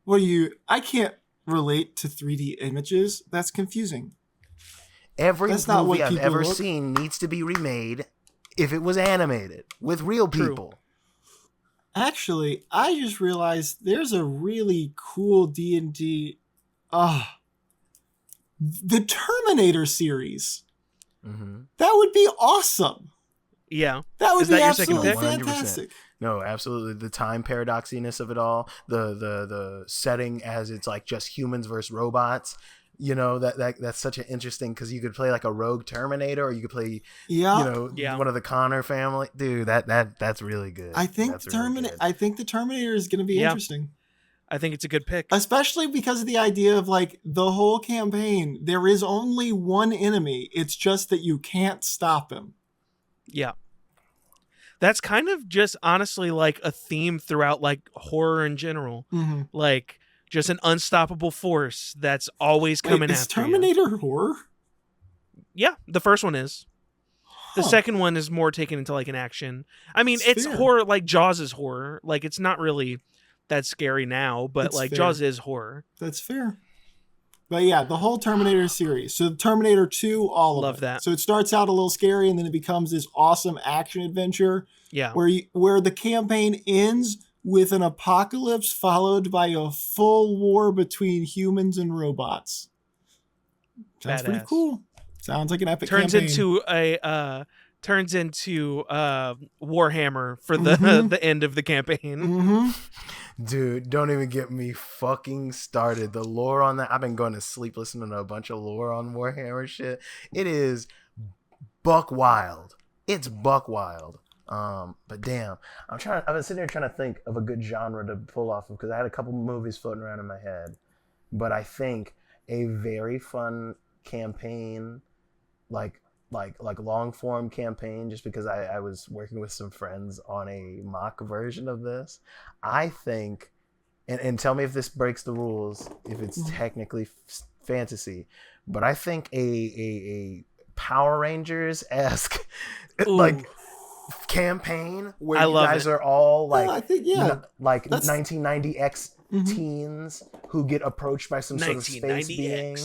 What do you? I can't relate to 3D images. That's confusing. Every movie I've ever seen needs to be remade if it was animated with real people. Actually, I just realized there's a really cool D&D. The Terminator series. That would be awesome. Yeah. That would be absolutely your second pick? fantastic. 100%. No, absolutely. The time paradoxiness of it all, the setting as it's like just humans versus robots. That's such an interesting, because you could play like a rogue Terminator, or you could play one of the Connor family. Dude, that's really good. I think the Terminator is going to be interesting. I think it's a good pick, especially because of the idea of like the whole campaign. There is only one enemy. It's just that you can't stop him. Yeah. That's kind of just honestly like a theme throughout like horror in general. Like just an unstoppable force that's always coming after you. Is Terminator horror? Yeah, the first one is. The second one is more taken into like an action. I mean, it's fair. Horror, like Jaws is horror. Like it's not really that scary now, but That's like fair. Jaws is horror. That's fair. But yeah, the whole Terminator series. So Terminator 2, all of it. Love that. So it starts out a little scary, and then it becomes this awesome action adventure. Yeah. Where the campaign ends with an apocalypse followed by a full war between humans and robots. Sounds pretty cool. Sounds like an epic turns campaign. Turns into Warhammer for the end of the campaign. Dude, don't even get me fucking started. The lore on that, I've been going to sleep listening to a bunch of lore on Warhammer shit. It is buck wild. It's buck wild. But damn, I've been sitting here trying to think of a good genre to pull off of, because I had a couple movies floating around in my head. But I think a very fun campaign, like long form campaign, just because I was working with some friends on a mock version of this. I think, and tell me if this breaks the rules, if it's technically fantasy, but I think a Power Rangers-esque like campaign where you guys are all like, I think, like 1990 X teens who get approached by some sort of space being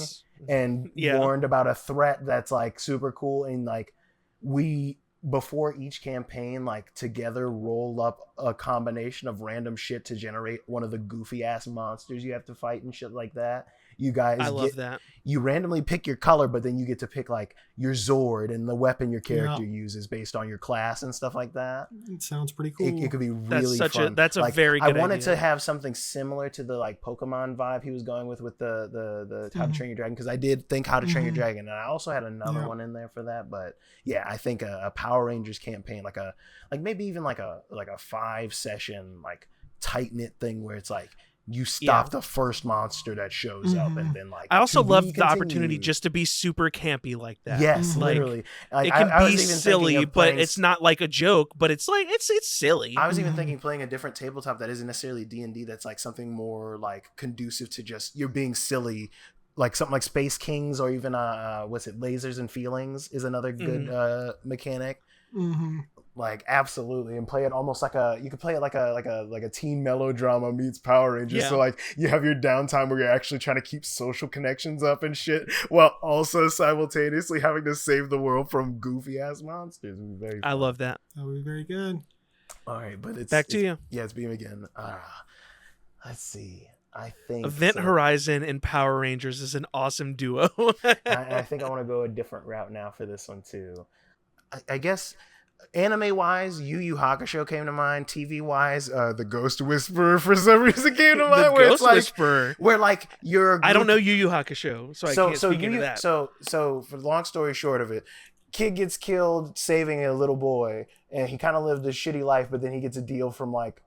and warned about a threat that's like super cool, and like we, before each campaign, like together roll up a combination of random shit to generate one of the goofy ass monsters you have to fight and shit like that. You guys, I love that. You randomly pick your color, but then you get to pick like your Zord and the weapon your character uses based on your class and stuff like that. It sounds pretty cool. It could be really fun. That's like, a very good I wanted idea. to have something similar to the like Pokemon vibe he was going with the How to Train Your Dragon, because I did think How to Train Your Dragon, and I also had another one in there for that. But yeah, I think a Power Rangers campaign, like maybe even like a 5-session like tight knit thing where it's like, you stop the first monster that shows up, and then like I also love the opportunity just to be super campy like that. Yes, like, literally. Like, it can be silly, but it's not like a joke, but it's like it's silly. I was even thinking playing a different tabletop that isn't necessarily D&D, that's like something more like conducive to just you're being silly, like something like Space Kings, or even what's it, Lasers and Feelings is another good mechanic. Like absolutely, and play it almost like you could play it like a teen melodrama meets Power Rangers. Yeah. So like you have your downtime where you're actually trying to keep social connections up and shit, while also simultaneously having to save the world from goofy ass monsters. It would be very fun. I love that. That would be very good. All right, but Back to you. Yeah, it's Beam again. Let's see. I think Event Horizon and Power Rangers is an awesome duo. I think I want to go a different route now for this one too. I guess anime wise, Yu Yu Hakusho came to mind. TV wise, the Ghost Whisperer for some reason came to mind. Where Ghost it's like, Whisperer. where like you're. I don't know Yu Yu Hakusho, so I can't speak into that. So for the long story short of it, kid gets killed saving a little boy, and he kind of lived a shitty life, but then he gets a deal from like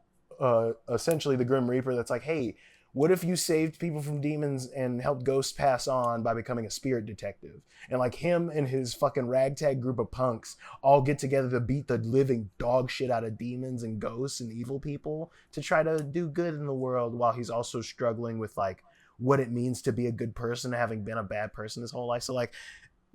essentially the Grim Reaper that's like, hey, what if you saved people from demons and helped ghosts pass on by becoming a spirit detective? And like him and his fucking ragtag group of punks all get together to beat the living dog shit out of demons and ghosts and evil people to try to do good in the world, while he's also struggling with like what it means to be a good person, having been a bad person his whole life. So like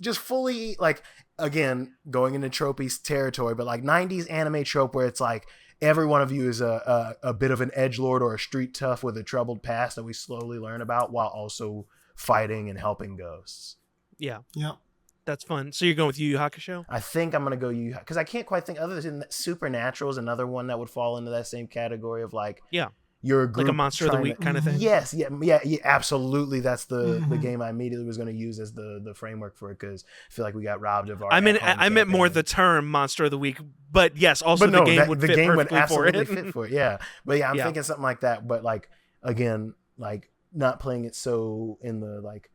just fully like, again, going into tropey territory, but like 90s anime trope where it's like every one of you is a bit of an edgelord or a street tough with a troubled past that we slowly learn about while also fighting and helping ghosts. Yeah. Yep. That's fun. So you're going with Yu Yu Hakusho? I think I'm going to go Yu, because I can't quite think, other than Supernatural is another one that would fall into that same category of like, Yeah. You're a group like a Monster of the Week kind of thing. Yes, yeah, absolutely. That's the game I immediately was going to use as the framework for it, because I feel like we got robbed of our. I meant more the term Monster of the Week, but yes, also the game would fit perfectly for it. Fit for it. Yeah, but yeah, I'm thinking something like that. But like again, like not playing it so in the like.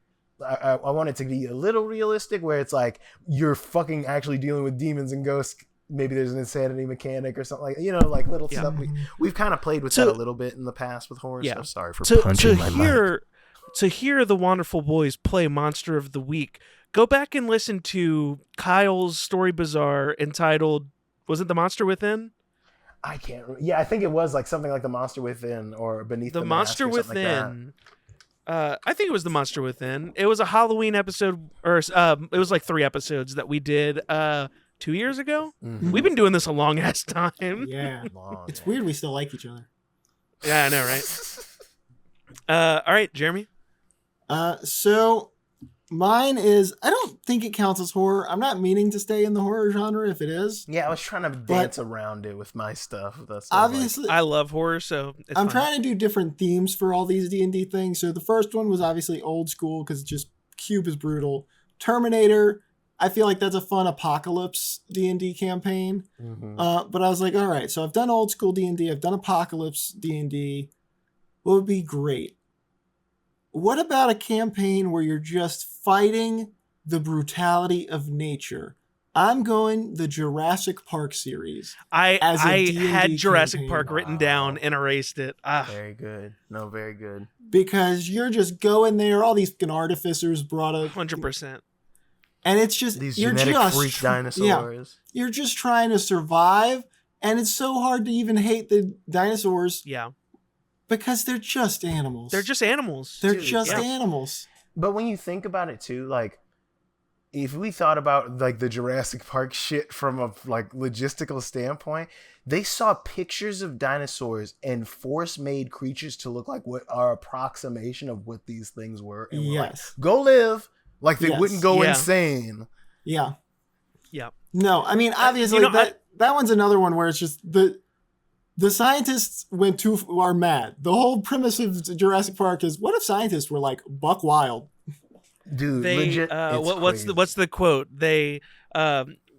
I want it to be a little realistic, where it's like you're fucking actually dealing with demons and ghosts. Maybe there's an insanity mechanic or something like, like little stuff. We've kind of played with that a little bit in the past with horror stuff. Sorry for punching my mic. To hear the Wanderful Boys play Monster of the Week, go back and listen to Kyle's Story Bazaar entitled, was it The Monster Within? I can't. Yeah, I think it was like something like The Monster Within or Beneath the Monster Mask or Within. Like I think it was The Monster Within. It was a Halloween episode, or it was like 3 episodes that we did 2 years ago. Mm-hmm. We've been doing this a long ass time. Yeah. It's weird we still like each other. Yeah, I know, right? All right, Jeremy. So mine is, I don't think it counts as horror. I'm not meaning to stay in the horror genre if it is. Yeah, I was trying to dance around it with my stuff. That's obviously I love horror, so I'm trying to do different themes for all these D&D things. So the first one was obviously old school because just Cube is brutal. Terminator, I feel like that's a fun apocalypse D&D campaign. Mm-hmm. But I was like, all right, so I've done old school D&D, I've done apocalypse D&D. What would be great? What about a campaign where you're just fighting the brutality of nature? I'm going the Jurassic Park series. I had Jurassic campaign. Park written down and erased it. Very good. No, very good. Because you're just going there, all these fucking artificers brought up 100%. And it's just these you're genetic just freak dinosaurs. Yeah, you're just trying to survive, and it's so hard to even hate the dinosaurs. Yeah. Because they're just animals. They're just animals. They're just animals. But when you think about it too, like if we thought about like the Jurassic Park shit from a like logistical standpoint, they saw pictures of dinosaurs and force-made creatures to look like what our approximation of what these things were. And we're like, go live. Like they wouldn't go insane. Yeah. Yeah. No, I mean obviously that one's another one where it's just the scientists are mad. The whole premise of Jurassic Park is, what if scientists were like buck wild? Dude, legit. What's the quote? They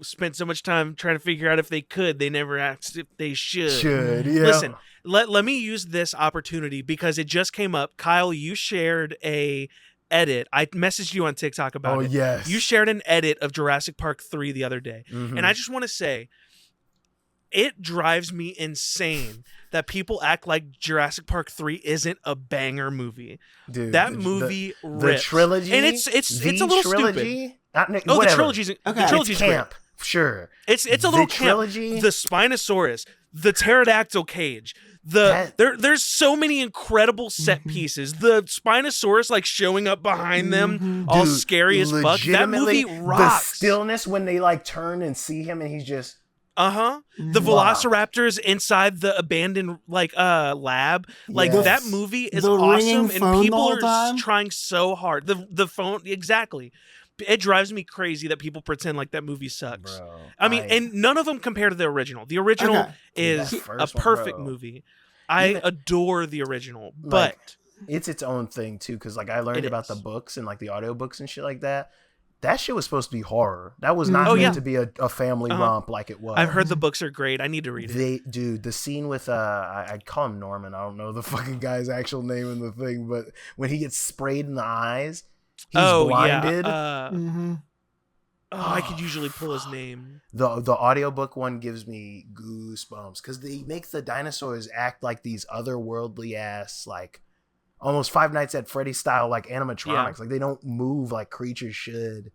spent so much time trying to figure out if they could. They never asked if they should. Yeah. Listen, let me use this opportunity because it just came up. Kyle, you shared a edit. I messaged you on TikTok about it. Oh, yes. You shared an edit of Jurassic Park 3 the other day. Mm-hmm. And I just want to say, it drives me insane that people act like Jurassic Park 3 isn't a banger movie. Dude, that movie rips. The trilogy, and it's a little stupid. The trilogy's okay. The trilogy's camp. Great. Sure. It's a little trilogy. Camp. The Spinosaurus, the pterodactyl cage. There's so many incredible set pieces. The Spinosaurus like showing up behind them, all scary as fuck. That movie rocks. The stillness when they like turn and see him and he's just The Mhm. velociraptors inside the abandoned lab. Like Yes. that movie is The ringing awesome, and phone the people whole are time? trying so hard. The phone, exactly. It drives me crazy that people pretend like that movie sucks. Bro, I mean, and none of them compare to the original. The original Okay. is That a first one, perfect bro. movie. I Even- adore the original, Like, but it's its own thing too, because like I learned It about the is. books and like the audiobooks and shit like that. That shit was supposed to be horror. That was not Oh, meant yeah. to be a family romp like it was. I've heard the books are great. I need to read it. Dude, the scene with I call him Norman. I don't know the fucking guy's actual name in the thing, but when he gets sprayed in the eyes, he's blinded. Yeah. Mm-hmm. I could usually pull his name. The audiobook one gives me goosebumps because they make the dinosaurs act like these otherworldly ass, like almost Five Nights at Freddy's style, like animatronics. Yeah. Like they don't move like creatures should.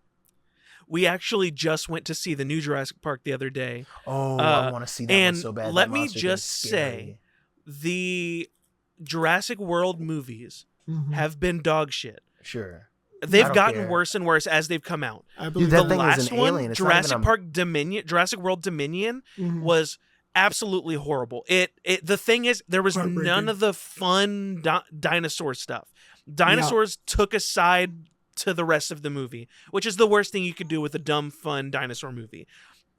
We actually just went to see the new Jurassic Park the other day. Oh, I want to see that and one so bad. let That me monster's just scary. say, the Jurassic World movies Mm-hmm. have been dog shit. Sure. They've don't gotten care. worse and worse as they've come out. I Dude, believe that The thing is last an one, alien. It's not even Jurassic a- Park Dominion, Jurassic World Dominion, Mhm. was absolutely horrible. The thing is, there was Heartbreaking. none of the fun dinosaur stuff. Dinosaurs took a side to the rest of the movie, which is the worst thing you could do with a dumb, fun dinosaur movie.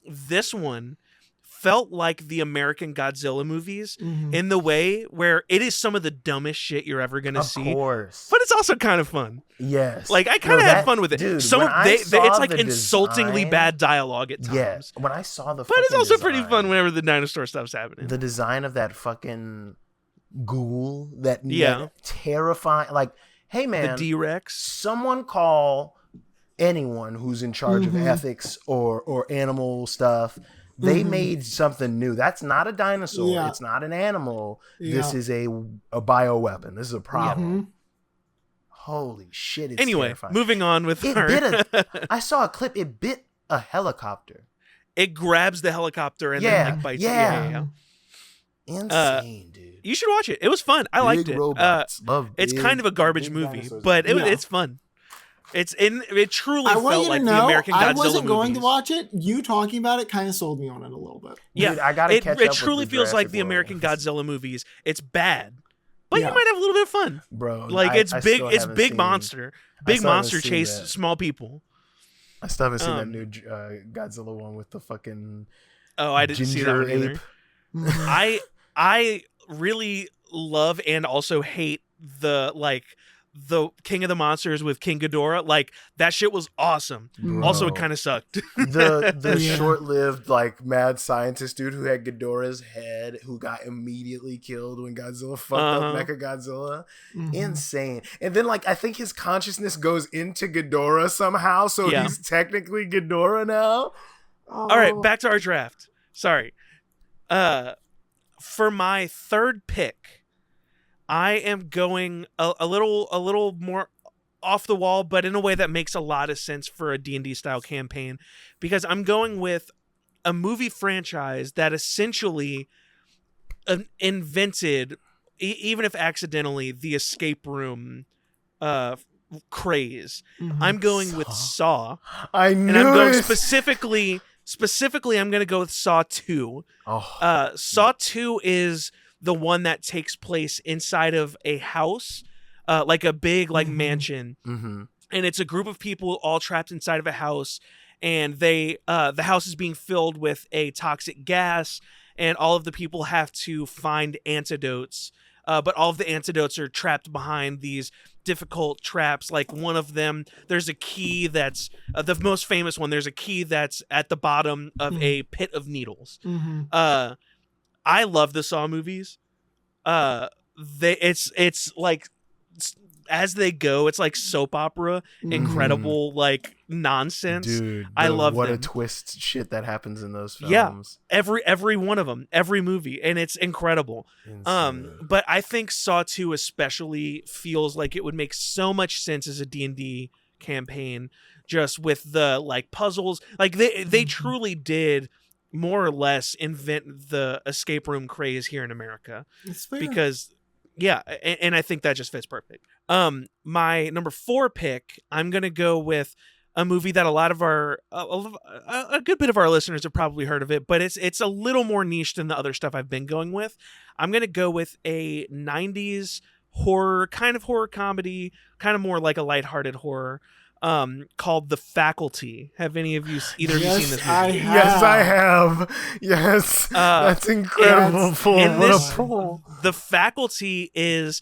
This one felt like the American Godzilla movies Mhm. in the way where it is some of the dumbest shit you're ever gonna Of see, course. but it's also kind of fun. Yes. Like I kind of had fun with it. Dude, Some when of I they saw it's like the insultingly design- bad dialogue at times. Yeah. When I saw the But it's fucking also pretty design- fun whenever the dinosaur stuff's happening. the design of that fucking ghoul, that Yeah. terrifying, like, hey man, The D-Rex. someone call anyone who's in charge of Mhm. ethics or animal stuff. They Mhm. made something new. That's not a dinosaur. Yeah. It's not an animal. This Yeah. is a bioweapon. This is a problem. Mhm. Holy shit! It's Anyway, terrifying. moving on with It our... bit I saw a clip. It bit a helicopter. It grabs the helicopter and Yeah, then like bites yeah. it. Yeah. Insane, dude. You should watch it. It was fun. I liked Big it. robots. Love It's big- kind of a garbage big movie, dinosaurs. but Yeah. it's fun. It truly I want felt you like to the know, American Godzilla I wasn't going to movies. watch it. You talking about it kind of sold me on it a little bit. Yeah, Dude, I gotta catch it up truly with the feels like Jurassic the World. American Godzilla movies. It's bad, but Yeah. you might have a little bit of fun. Bro. Like I big. still It's haven't big seen- monster. I Big still haven't monster seen chase that. small people. I still haven't seen that Um, new Godzilla one with the fucking Oh, I didn't see that ginger one either. ape. Mhm. I really love and also hate the King of the Monsters with King Ghidorah. Like that shit was awesome. Also, it Bro. kind of sucked. the Yeah. short-lived like mad scientist dude who had Ghidorah's head, who got immediately killed when Godzilla fucked up Mechagodzilla. Mhm. Insane. And then like I think his consciousness goes into Ghidorah somehow, so Yeah. he's technically Ghidorah now. All right, back to our draft. Sorry. For my third pick, I am going a little more off the wall, but in a way that makes a lot of sense for a D&D style campaign, because I'm going with a movie franchise that essentially invented, even if accidentally, the escape room craze. Mhm. I'm going with Saw, I and knew I'm going it. specifically I'm going to go with Saw 2. Oh, Saw 2 is the one that takes place inside of a house, like a big Mhm. mansion, mm-hmm. and it's a group of people all trapped inside of a house, and the house is being filled with a toxic gas, and all of the people have to find antidotes, but all of the antidotes are trapped behind these difficult traps. Like one of them, there's a key that's the most famous one. There's a key that's at the bottom of a pit of needles. Mhm. I love the Saw movies. It's like as they go, it's like soap opera, incredible like nonsense. Dude, I love what them. a twist shit that happens in those films. Yeah. Every one of them, every movie, and it's incredible. Insane. But I think Saw 2 especially feels like it would make so much sense as a D&D campaign, just with the like puzzles. Like they truly did more or less invent the escape room craze here in America, It's fair. because yeah, and I think that just fits perfect. My number 4 pick, I'm gonna go with a movie that a lot of a good bit of our listeners have probably heard of it, but it's a little more niche than the other stuff I've been going with. I'm going to go with a 90s horror comedy, kind of more like a lighthearted horror, called The Faculty. Have any of you either of you seen this movie? Yes, I have. Yes, that's incredible. The Faculty is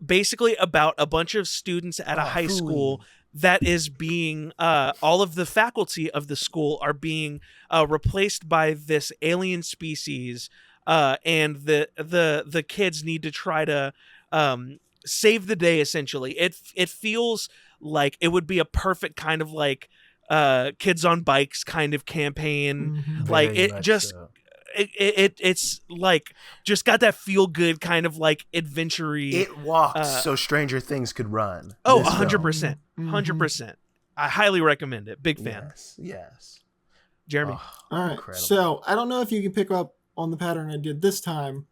basically about a bunch of students at a high school that is being all of the faculty of the school are being replaced by this alien species, and the kids need to try to save the day. Essentially, it feels like it would be a perfect kind of like Kids on Bikes kind of campaign. Like it just it's like just got that feel good kind of like adventure-y. It walks so Stranger Things could run. Oh, 100%. 100%. I highly recommend it. Big fan. Yes. Jeremy. All right. Incredible. So I don't know if you can pick up on the pattern I did this time,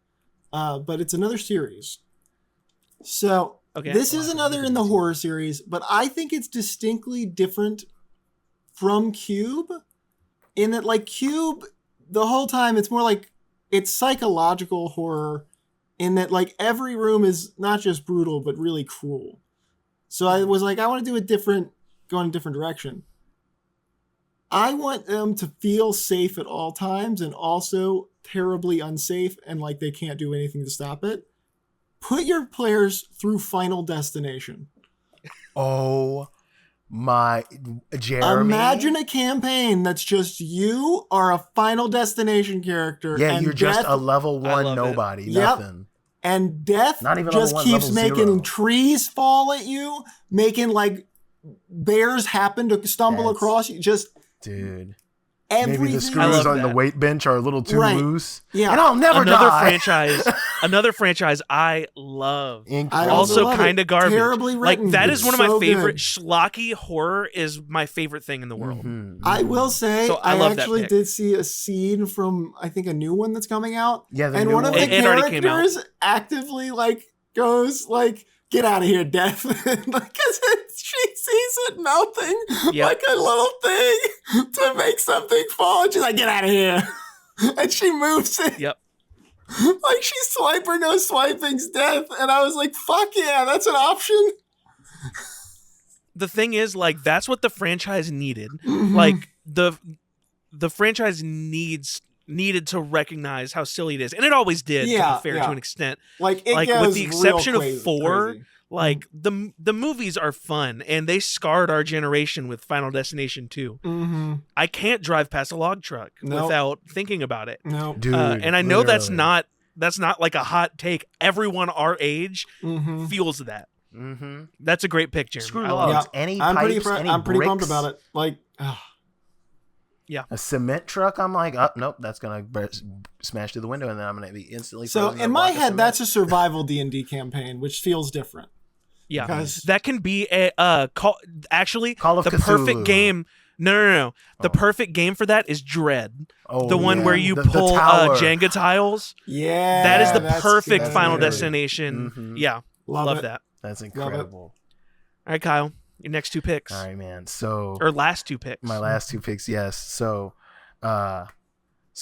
but it's another series. So this is another in the horror series, but I think it's distinctly different from Cube in that, like, Cube, the whole time it's more like it's psychological horror in that, like, every room is not just brutal but really cruel. So I was like, I want to do go in a different direction. I want them to feel safe at all times and also terribly unsafe and like they can't do anything to stop it. Put your players through Final Destination. Oh my, Jeremy. Imagine a campaign that's just you are a Final Destination character. Yeah, and you're just a level 1 nobody. Nothing. And Death Not even just level 1, keeps level making 0. trees fall at you, making like bears happen to stumble across you. Just dude. everything. Maybe the screws on the weight bench are a little too loose. Yeah. And I'll never die. Another franchise I love. I also kind of garbage. Terribly written. Like that is one of my favorite. Good. Schlocky horror is my favorite thing in the world. I will say, So I actually did see a scene from, I think, a new one that's coming out. Yeah, and one of the characters actively like goes like, "Get out of here, Death," because she sees it melting like a little thing to make something fall. And she's like, "Get out of here," and she moves it. Yep. Like she's swipe or no swiping's Death, and I was like, "Fuck yeah, that's an option." The thing is, like, that's what the franchise needed. Like the franchise needed to recognize how silly it is, and it always did. To be fair, to an extent. Like it like goes with the exception real of 4. crazy. Like the movies are fun and they scarred our generation with Final Destination 2. I can't drive past a log truck without thinking about it. No, dude. And I know that's not like a hot take. Everyone our age feels that. That's a great pick, Jeremy. Screw I love logs. it. Any I'm pipes, pretty bricks, bummed about it. Like, a cement truck. I'm like, oh nope, that's gonna smash through the window, and then I'm gonna be instantly. So in my head, that's a survival D&D campaign, which feels different. Yeah, because that can be a Call of the Cthulhu. Perfect game. No. The perfect game for that is Dread. Oh, the one where you pull Jenga tiles. Yeah, that is the perfect Final Destination. Yeah, love it. that. That's incredible. All right, Kyle, your next 2 picks. All right, man. Or last 2 picks. My last 2 picks, yes. So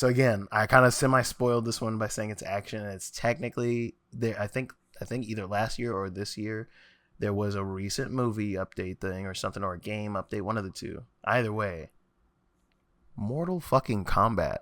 again, I kind of semi-spoiled this one by saying it's action, and it's technically there. I think either last year or this year there was a recent movie update thing or something, or a game update, one of the two. Either way, Mortal fucking Kombat.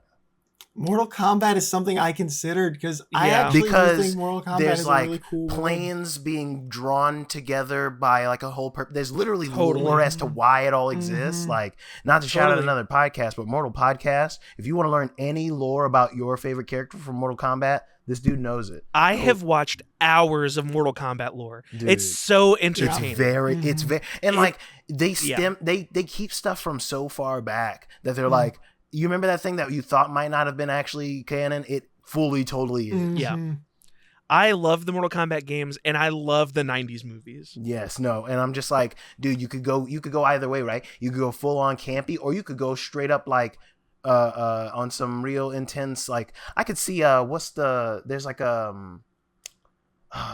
Mortal Kombat is something I considered because I actually think Mortal Kombat there's is like a really cool planes being drawn together by like a whole there's literally lore as to why it all exists. Like, not to shout out another podcast, but Mortal Podcast, if you want to learn any lore about your favorite character from Mortal Kombat, this dude knows it. I have watched hours of Mortal Kombat lore. Dude, it's so entertaining. It's very and like they keep stuff from so far back that they're like, you remember that thing that you thought might not have been actually canon? It fully, totally is. Yeah. I love the Mortal Kombat games, and I love the 90s movies. Yes, no. And I'm just like, dude, you could go either way, right? You could go full on campy, or you could go straight up like on some real intense, like, I could see there's like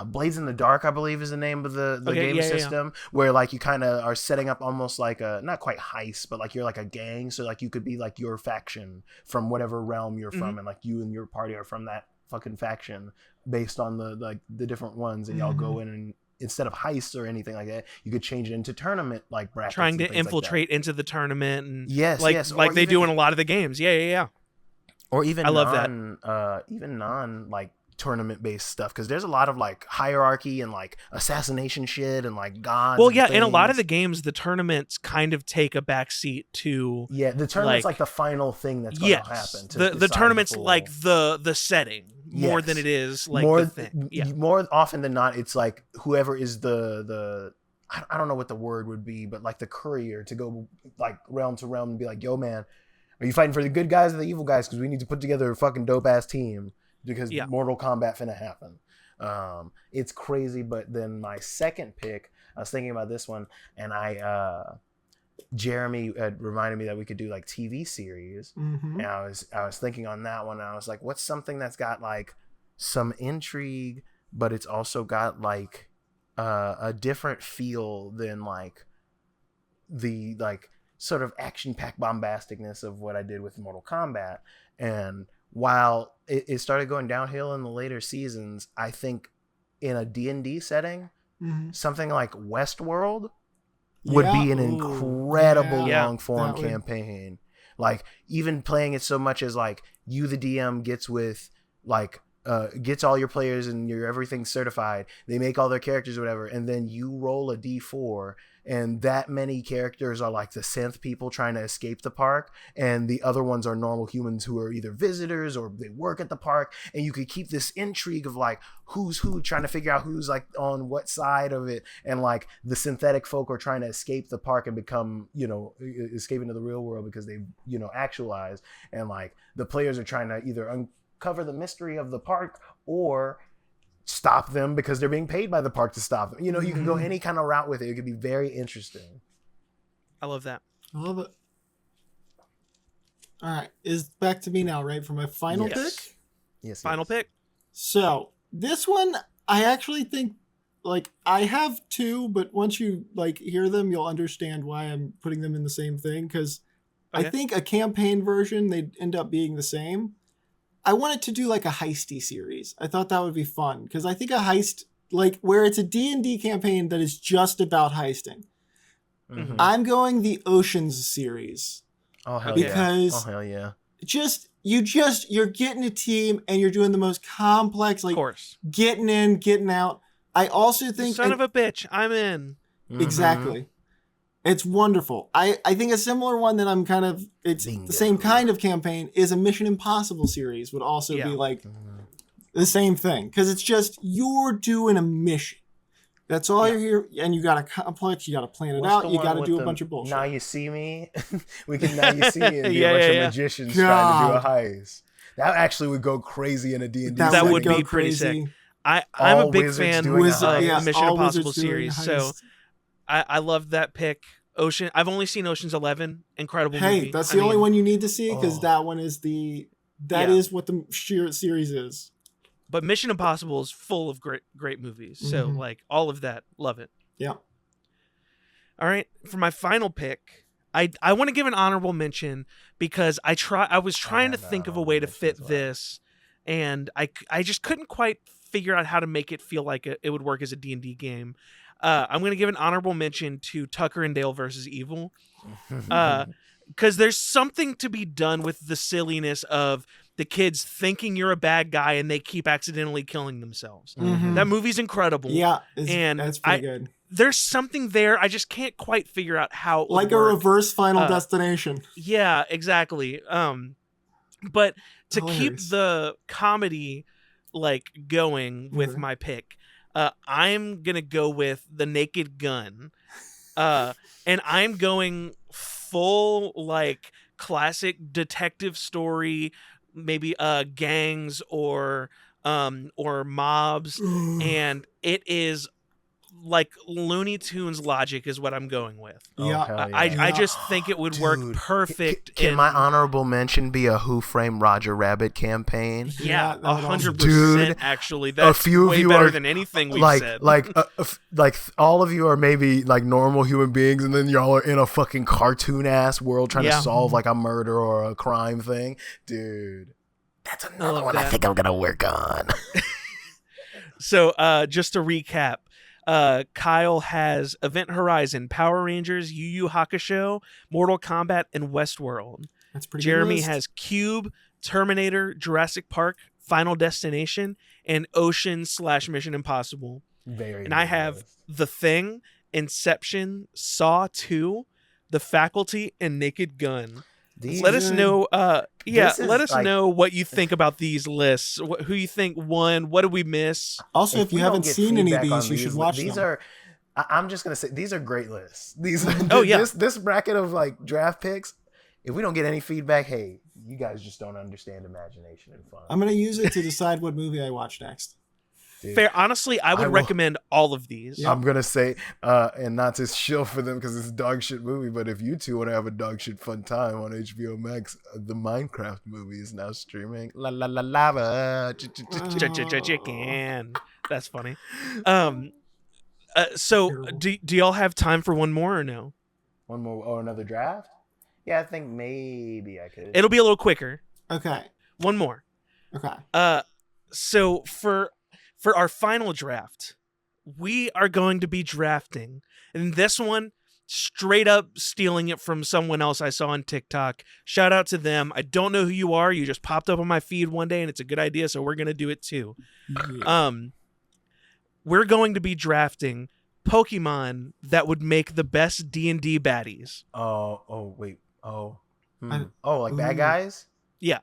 Blades in the Dark, I believe, is the name of the Okay, game yeah. system, where like you kind of are setting up almost like a, not quite heist, but like you're like a gang. So like you could be like your faction from whatever realm you're from, and like you and your party are from that fucking faction based on the different ones, and y'all go in and instead of heists or anything like that, you could change it into tournament like brackets, Trying to and things infiltrate into the tournament, and yes, like they do in a lot of the games. Yeah. Or even I love that. Even non like tournament based stuff, because there's a lot of like hierarchy and like assassination shit and like gods. Well, and yeah, in a lot of things. the games, the tournaments kind of take a backseat to The tournament's like the final thing that's going to happen. To the tournament's full... like the setting more than it is like more, the thing. Yeah, more often than not, it's like whoever is the I don't know what the word would be, but like the courier to go like realm to realm and be like, yo man, are you fighting for the good guys or the evil guys? Because we need to put together a fucking dope ass team, because Mortal Kombat finna happen. It's crazy. But then my second pick, I was thinking about this one, and Jeremy reminded me that we could do like TV series, and I was thinking on that one, and I was like, what's something that's got like some intrigue, but it's also got like a different feel than like the like sort of action-packed bombasticness of what I did with Mortal Kombat. And while it started going downhill in the later seasons, I think in a D&D setting, something like Westworld would be an incredible long-form campaign. Like, even playing it so much as like you, the DM, gets with like gets all your players and your everything certified, they make all their characters or whatever, and then you roll a d4, and that many characters are like the synth people trying to escape the park, and the other ones are normal humans who are either visitors or they work at the park, and you could keep this intrigue of like who's who, trying to figure out who's like on what side of it, and like the synthetic folk are trying to escape the park and become, escape into the real world because they actualize, and like the players are trying to either uncover the mystery of the park or stop them because they're being paid by the park to stop them. You can go any kind of route with it. It could be very interesting. I love that. I love it. All right, is back to me now, right, for my final pick? Yes. Final pick. So this one, I actually think, like, I have two, but once you like hear them, you'll understand why I'm putting them in the same thing. Because I think a campaign version, they'd end up being the same. I wanted to do like a heisty series. I thought that would be fun because I think a heist, like where it's a D&D campaign that is just about heisting. I'm going the Oceans series. Oh hell because yeah! Oh hell yeah! You're getting a team and you're doing the most complex, like, of course, getting in, getting out. I also think son of a bitch, I'm in. Exactly. It's wonderful. I think a similar one that I'm kind of, it's the same kind of campaign, is a Mission Impossible series would also be like the same thing. Because it's just, you're doing a mission. That's all you're here. And you got to complex, you got to plan it out, you got to do a bunch of bullshit. Now You See Me. We can Now You See Me and be a bunch of magicians trying to do a heist. That actually would go crazy in a D&D That setting. would be pretty sick. I'm a big fan of the Mission Impossible series. So I love that pick. I've only seen Ocean's 11. Incredible movie. Hey, that's the only one you need to see, because that one is is what the sheer series is. But Mission Impossible is full of great movies. So like all of that, love it. Yeah. All right, for my final pick, I want to give an honorable mention because I was trying to think of a way to fit this, and I just couldn't quite figure out how to make it feel like it would work as a D&D game. I'm going to give an honorable mention to Tucker and Dale versus Evil. Because there's something to be done with the silliness of the kids thinking you're a bad guy and they keep accidentally killing themselves. That movie's incredible. Yeah, and that's pretty good. There's something there. I just can't quite figure out how it like would work. A reverse Final Destination. Yeah, exactly. But to keep the comedy like going with my pick, I'm gonna go with The Naked Gun, and I'm going full like classic detective story, maybe gangs or mobs, and it is like Looney Tunes logic is what I'm going with. Yeah. hell I just think it would work Dude, perfect. Can my in, honorable mention be a Who Framed Roger Rabbit campaign? Yeah, that would also 100%. be- Dude, Actually, that's few of way you better are than anything we've like said. like all of you are maybe like normal human beings, and then y'all are in a fucking cartoon ass world trying to solve like a murder or a crime thing. Dude, that's another one I think I'm gonna work on. So just to recap, Kyle has Event Horizon, Power Rangers, Yu Yu Hakusho, Mortal Kombat, and Westworld. That's pretty. Jeremy good list. has Cube, Terminator, Jurassic Park, Final Destination, and Ocean/Mission Impossible. Very. And I have The Thing, Inception, Saw 2, The Faculty, and Naked Gun. Let us know. Let us know what you think about these lists. Who you think won? What did we miss? Also, if you haven't seen any of these, you should watch these. them. I'm just gonna say these are great lists. This bracket of like draft picks. If we don't get any feedback, hey, you guys just don't understand imagination and fun. I'm gonna use it to decide what movie I watch next. Dude, Fair. Honestly, I would recommend all of these. I'm gonna say, and not to shill for them because it's a dog shit movie, but if you two want to have a dog shit fun time on HBO Max, the Minecraft movie is now streaming. La la la lava. Chicken. That's funny. So do y'all have time for one more or no? One more or another draft? Yeah, I think maybe I could. It'll be a little quicker. Okay. One more. Okay. So for our final draft, we are going to be drafting, and this one straight up stealing it from someone else I saw on TikTok. Shout out to them. I don't know who you are. You just popped up on my feed one day and it's a good idea, so we're going to do it too. Yeah. We're going to be drafting Pokemon that would make the best D&D baddies. Wait. Like bad guys? Yeah.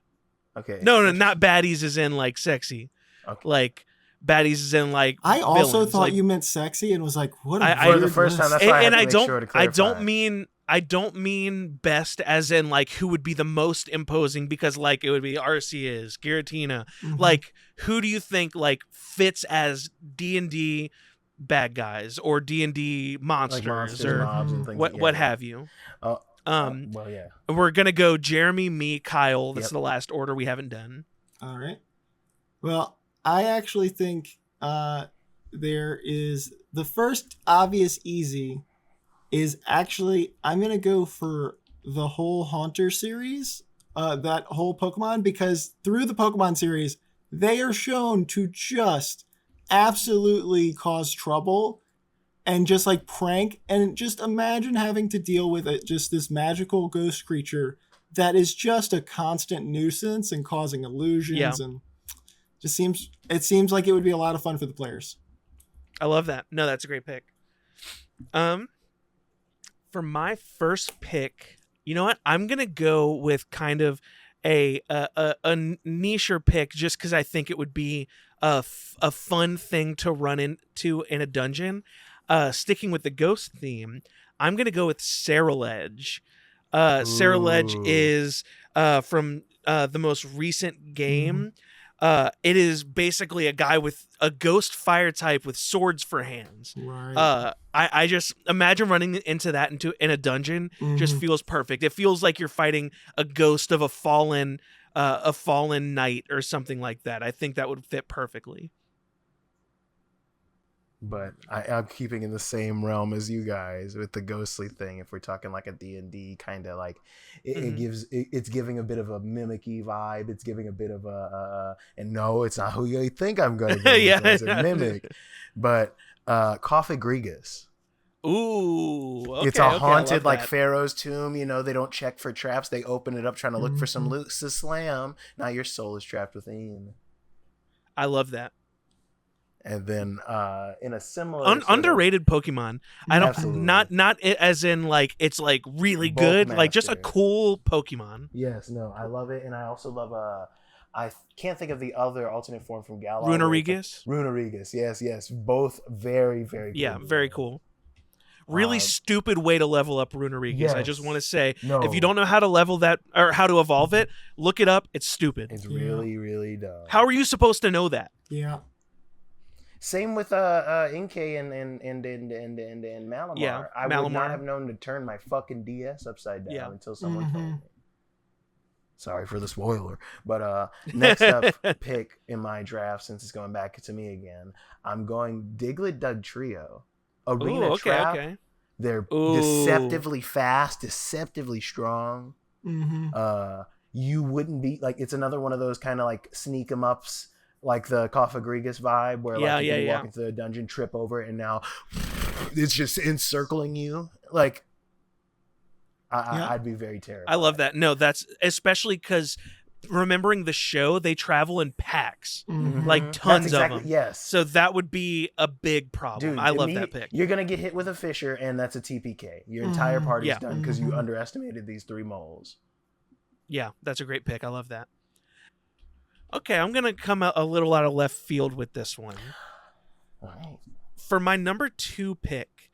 Okay. No, not baddies as in like sexy. Okay. Like baddies as in like I also villains. thought like, you meant sexy and was like, what a I- weird For the first time, list. that's why and I I have to make sure to clarify. I don't mean best as in like who would be the most imposing, because like it would be Arceus, Giratina. Mhm. Like who do you think like fits as D&D bad guys or D&D monsters, Like monsters, or mobs, and things. what have you? Well, yeah. We're gonna go Jeremy, me, Kyle. That's Yep. the last order we haven't done. All right. Well, I actually think there is the first obvious easy is actually I'm going to go for the whole Haunter series, that whole Pokemon, because through the Pokemon series, they are shown to just absolutely cause trouble and just like prank. And just imagine having to deal with just this magical ghost creature that is just a constant nuisance and causing illusions, and just it seems like it would be a lot of fun for the players. I love that. No, that's a great pick. For my first pick, you know what? I'm gonna go with kind of a nicher pick, just because I think it would be a fun thing to run into in a dungeon. Sticking with the ghost theme, I'm gonna go with Ceruledge. Ceruledge is from the most recent game. It is basically a guy with a ghost fire type with swords for hands. Right. I just imagine running into that in a dungeon just feels perfect. It feels like you're fighting a ghost of a fallen knight or something like that. I think that would fit perfectly. But I'm keeping in the same realm as you guys with the ghostly thing. If we're talking like a D&D kind of like, it's giving a bit of a mimicky vibe. It's giving a bit of and no, it's not who you think I'm going to go. Yeah, it's a mimic. But Coffee Grigus. Ooh, okay, it's a haunted like that. Pharaoh's tomb. You know, they don't check for traps. They open it up trying to look for some loot to slam. Now your soul is trapped within. I love that. And then in a similar underrated Pokemon. I don't Absolutely. not it as in like it's like really good, like just a cool Pokemon. Yes, no, I love it, and I also love I can't think of the other alternate form from Galar. Runarigus. Runarigus, yes, both very very cool. Yeah, very cool. Really stupid way to level up Runarigus. Yes. I just want to say, No. if you don't know how to level that or how to evolve it, look it up. It's stupid. It's really really dumb. How are you supposed to know that? Yeah. Same with Inkay and Malamar. Yeah, I would not Malamar. have known to turn my fucking DS upside down Yeah. until someone told Mhm. me. Sorry for the spoiler, but next up pick in my draft, since it's going back to me again, I'm going Diglett Dug Trio, Arena Ooh, okay, Trap. okay. They're Ooh. deceptively fast, deceptively strong. Mhm. You wouldn't be like, it's another one of those kind of like sneak 'em ups, like the Coffagrigus vibe, where Yeah, like you can yeah, walk into the dungeon, trip over it, and now it's just encircling you. Like Yeah. I'd be very terrified. I love that. No, that's especially because remembering the show, they travel in packs, Mhm. like That's tons exactly, of them. yes. So that would be a big problem. Dude, I love that pick. You're gonna get hit with a fisher, and that's a TPK. Your entire Mhm. party's Yeah. done because you Mhm. underestimated these 3 moles. Yeah, that's a great pick. I love that. Okay, I'm gonna come a little out of left field with this one. All right. For my number 2 pick,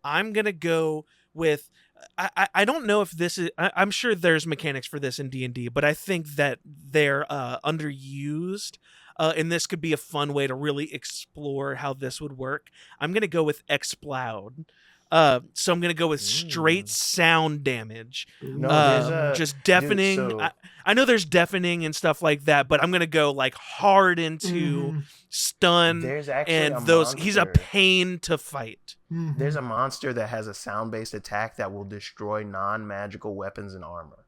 I'm gonna go with. I don't know if this is. I'm sure there's mechanics for this in D&D, but I think that they're underused. And this could be a fun way to really explore how this would work. I'm gonna go with Exploud. So I'm gonna go with straight sound damage. No, there's a Just deafening. Dude, so I know there's deafening and stuff like that, but I'm gonna go like hard into Mhm. stun there's actually and a those. He's a monster. pain to fight. Mhm. There's a monster that has a sound-based attack that will destroy non-magical weapons and armor.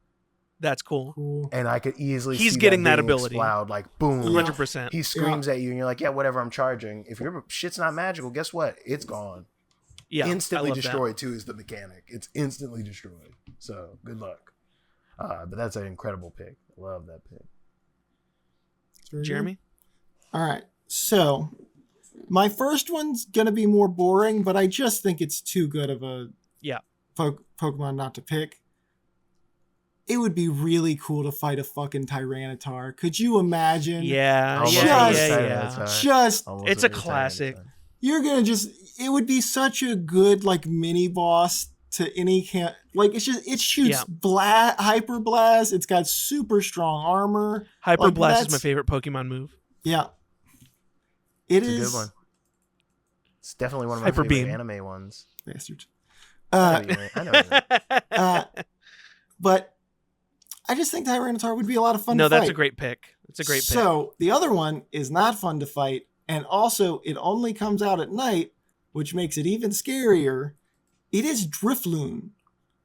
That's cool. Cool. And I could easily He's see getting that being ability. Exploud, like boom. Yeah. 100%. He screams at you, and you're like, "Yeah, whatever. I'm charging." If your shit's not magical, guess what? It's gone. Yeah, Instantly I love destroyed too is the mechanic. It's instantly destroyed. So good luck. But that's an incredible pick. I love that pick. Very that. good. Jeremy? All right. So my first one's gonna be more boring, but I just think it's too good of a Yeah. Pokemon not to pick. It would be really cool to fight a fucking Tyranitar. Could you imagine? Yeah, Almost yeah, just- yeah, excited yeah. that time. Just Almost It's a excited classic. that time. you're gonna just it would be such a good like mini boss to any like it shoots Yeah. hyper blast. It's got super strong armor. Hyper Like, Blast is that's- my favorite Pokemon move. Yeah. It It's a is good one. It's definitely one of my Hyper favorite Beam. anime ones. bastard. I know what you mean. But I just think Tyranitar would be a lot of fun No, to fight. that's a great pick. It's a great pick. So the other one is not fun to fight, and also it only comes out at night, which makes it even scarier. It is Drifloon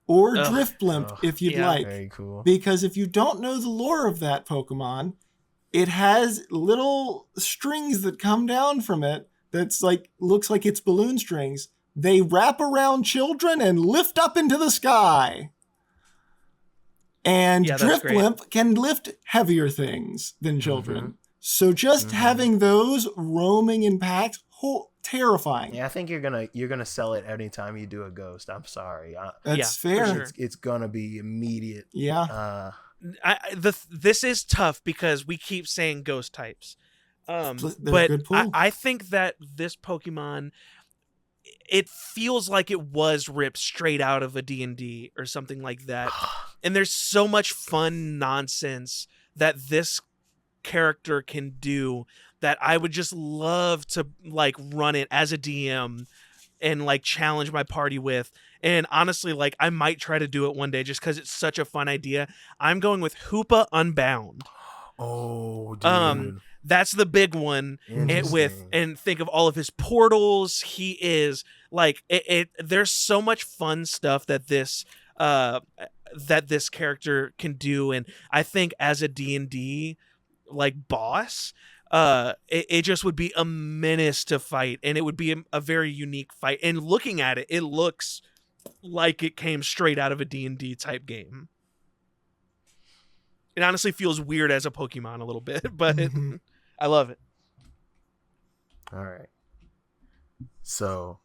or Ugh. Drifblimp, Ugh. if you'd Yeah. like. Very cool. Because if you don't know the lore of that Pokemon, it has little strings that come down from it that's like looks like it's balloon strings. They wrap around children and lift up into the sky. And Yeah, that's great. Drifblimp can lift heavier things than children. Mhm. So just Mhm. having those roaming in packs, terrifying. Yeah, I think you're gonna sell it anytime you do a ghost. I'm sorry. That's Yeah, fair. for sure. It's gonna be immediate. Yeah. This is tough because we keep saying ghost types. They're a But good pull. I think that this Pokemon, it feels like it was ripped straight out of a D&D or something like that. And there's so much fun nonsense that this character can do that I would just love to like run it as a DM and like challenge my party with. And honestly, like I might try to do it one day just because it's such a fun idea. I'm going with Hoopa Unbound. Oh, dude. That's the big one. Interesting. And think of all of his portals. He is like there's so much fun stuff that this character can do, and I think as a D&D like boss, it just would be a menace to fight, and it would be a very unique fight. And looking at it, it looks like it came straight out of a D&D type game. It honestly feels weird as a Pokemon a little bit, but Mhm. I love it. All right. So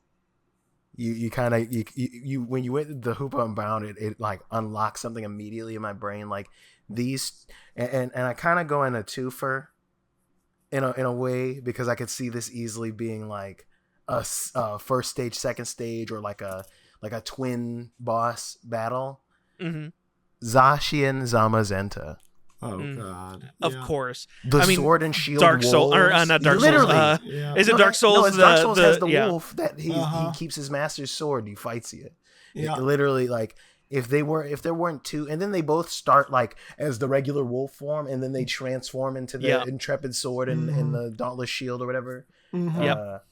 you kind of you when you went the Hoopa Unbound, it like unlocked something immediately in my brain, like these, and I kind of go in a twofer in a way, because I could see this easily being like a first stage, second stage, or like a twin boss battle. Mm-hmm. Zacian Zamazenta. Oh Mm. God. Of Yeah. course. The I mean, sword and shield Dark Soul, or wolves. not Dark Literally. Souls. Yeah. Is it Dark Souls? No, it's Dark Souls has the yeah. wolf that he Uh-huh. keeps his master's sword. He fights it. Yeah. Literally, like if there weren't two, and then they both start like as the regular wolf form, and then they transform into the Yeah. intrepid sword and the dauntless shield or whatever. Mhm. Yep.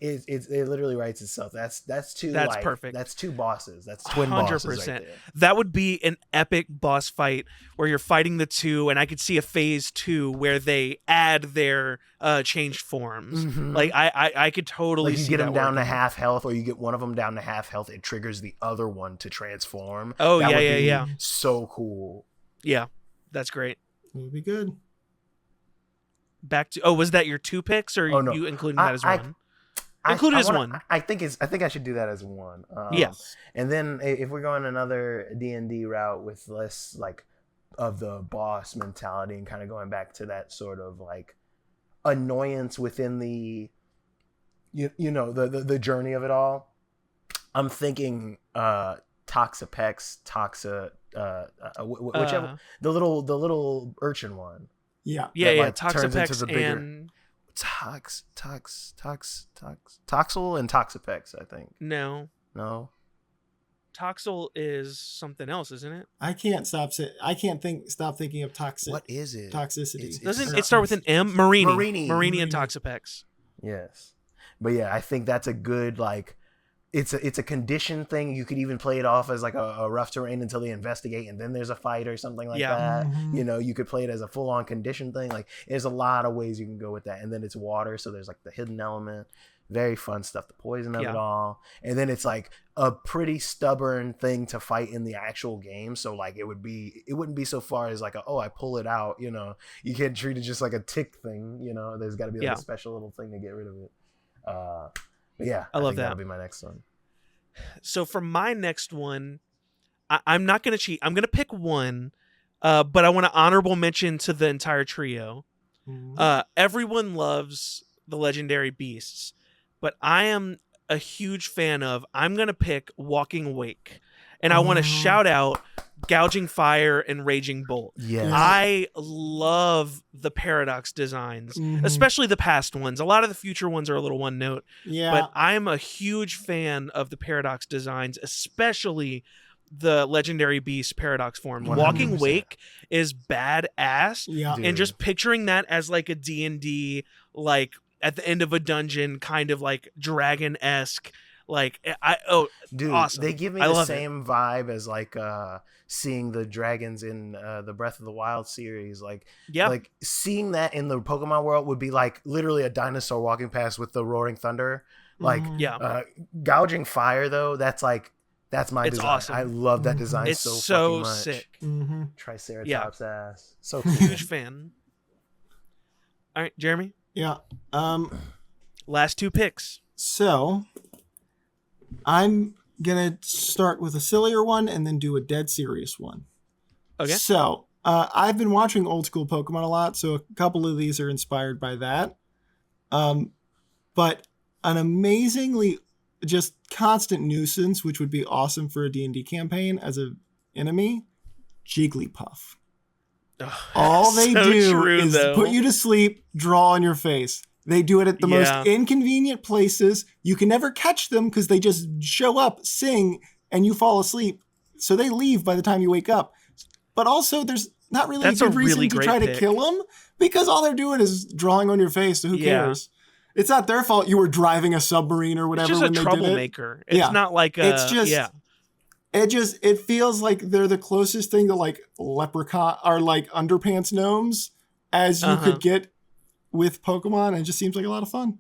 It literally writes itself. That's two. That's like, perfect. That's two bosses. That's twin bosses right 100%. there. That would be an epic boss fight where you're fighting the two, and I could see a phase 2 where they add their changed forms. Mhm. Like I could totally Like you see get that them down to working. half health, or you get one of them down to half health. It triggers the other one to transform. Oh, That yeah, would yeah, be yeah. So cool. Yeah, that's great. It would be good. Back to was that your 2 picks, or Oh, no. you including that as I- one? Include it as one. I think I should do that as one. Yeah. And then if we're going another D&D route with less like of the boss mentality and kind of going back to that sort of like annoyance within the the journey of it all, I'm thinking Toxapex, whichever the little urchin one. Yeah. Yeah, that, yeah, like, turns into Toxapex the bigger- and Toxel and Toxapex, I think. no. No. Toxel is something else, isn't it? I can't stop thinking of toxic. What is it? Toxicity. It's Doesn't not- it start with an M? Marini and Marini. Toxapex. Yes. But yeah, I think that's a good like it's a condition thing. You could even play it off as like a rough terrain until they investigate and then there's a fight or something like Yeah. that. Mhm. You could play it as a full-on condition thing. Like there's a lot of ways you can go with that. And then it's water, so there's like the hidden element. Very fun stuff, the poison of Yeah. it all. And then it's like a pretty stubborn thing to fight in the actual game. So like it wouldn't be so far as like I pull it out, You can't treat it just like a tick thing, There's gotta be like Yeah. a special little thing to get rid of it. But yeah, I love think that. that'll be my next one. So for my next one, I'm not going to cheat. I'm going to pick one, but I want to honorable mention to the entire trio. Mhm. Everyone loves the legendary beasts, but I am a huge fan of. I'm going to pick Walking Wake, and I want to Oh. shout out Gouging Fire and Raging Bolt. Yes. I love the Paradox designs, Mhm. especially the past ones. A lot of the future ones are a little one note. Yeah. But I'm a huge fan of the Paradox designs, especially the Legendary Beast Paradox form. 100%. Walking Wake is badass, yeah. Dude. and just picturing that as like a D&D, like at the end of a dungeon, kind of like dragon-esque. Like Dude, awesome. they give me I the love same vibe as like seeing the dragons in the Breath of the Wild series. Like like seeing that in the Pokemon world would be like literally a dinosaur walking past with the roaring thunder. Like Mhm. yeah, Gouging Fire though, that's my It's design. awesome. I love that design it's so so fucking much. sick. Mhm. Triceratops ass. So cool. Huge fan. All right, Jeremy, Yeah. last 2 picks. So I'm gonna start with a sillier one and then do a dead serious one. Okay. So I've been watching old school Pokemon a lot, so a couple of these are inspired by that. But an amazingly just constant nuisance, which would be awesome for a D&D campaign as an enemy, Jigglypuff. All they So do true, is though. put you to sleep, draw on your face. They do it at the Yeah. most inconvenient places. You can never catch them because they just show up, sing, and you fall asleep. So they leave by the time you wake up. But also, there's not really That's a a good reason really to great try pick. to kill them because all they're doing is drawing on your face. So who Yeah. cares? It's not their fault you were driving a submarine or It's whatever just a when they did it. troublemaker. It's Yeah. not like a. It's just- yeah. It feels like they're the closest thing to like leprechaun or like underpants gnomes as you Uh-huh. could get with Pokemon, and it just seems like a lot of fun.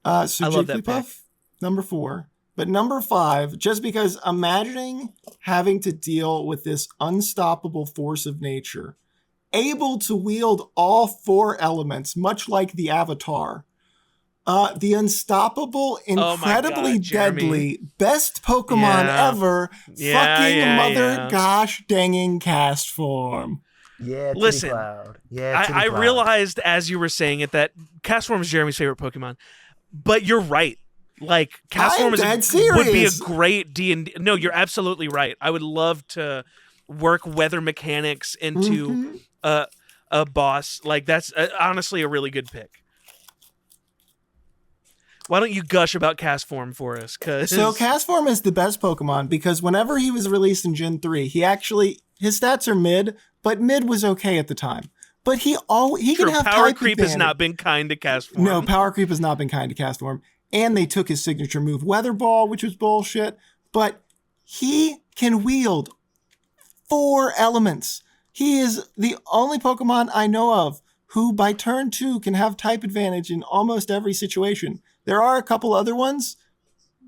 So I love that Jigglypuff, number 4. But number 5, just because imagining having to deal with this unstoppable force of nature, able to wield all 4 elements, much like the Avatar. The unstoppable, Oh my incredibly God, Jeremy. deadly, best Pokemon Yeah. ever, Yeah, fucking yeah, mother yeah. gosh danging cast form. Yeah, Titty Listen, Cloud. Yeah, Titty I Cloud. realized as you were saying it that Castform is Jeremy's favorite Pokemon, but you're right. Like Castform I'm dead would be a serious. great D&D. No, you're absolutely right. I would love to work weather mechanics into a boss. Like that's honestly a really good pick. Why don't you gush about Castform for us? So Castform is the best Pokemon because whenever he was released in Gen 3, his stats are mid, but mid was okay at the time. But he can have power type creep advantage. has not been kind to Castform. No, power creep has not been kind to Castform. And they took his signature move, Weather Ball, which was bullshit. But he can wield 4 elements. He is the only Pokemon I know of who by turn 2 can have type advantage in almost every situation. There are a couple other ones,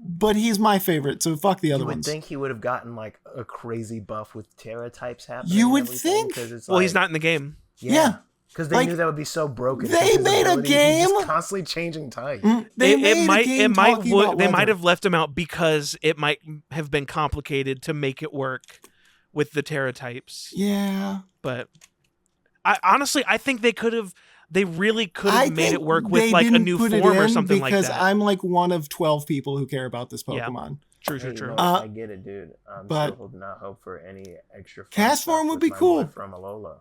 but he's my favorite, so fuck the other ones. You would think he would have gotten like a crazy buff with Terra types happening. You would think. Well, he's not in the game. Yeah. Because they knew that would be so broken. They made a game. He's constantly changing type. They might have left him out because it might have been complicated to make it work with the Terra types. Yeah. But I think they really could have made it work with like a new form or something like that. Because I'm like one of 12 people who care about this Pokemon. Yeah. True. I get it, dude. But still not hope for any extra. Castform would be cool. From Alola.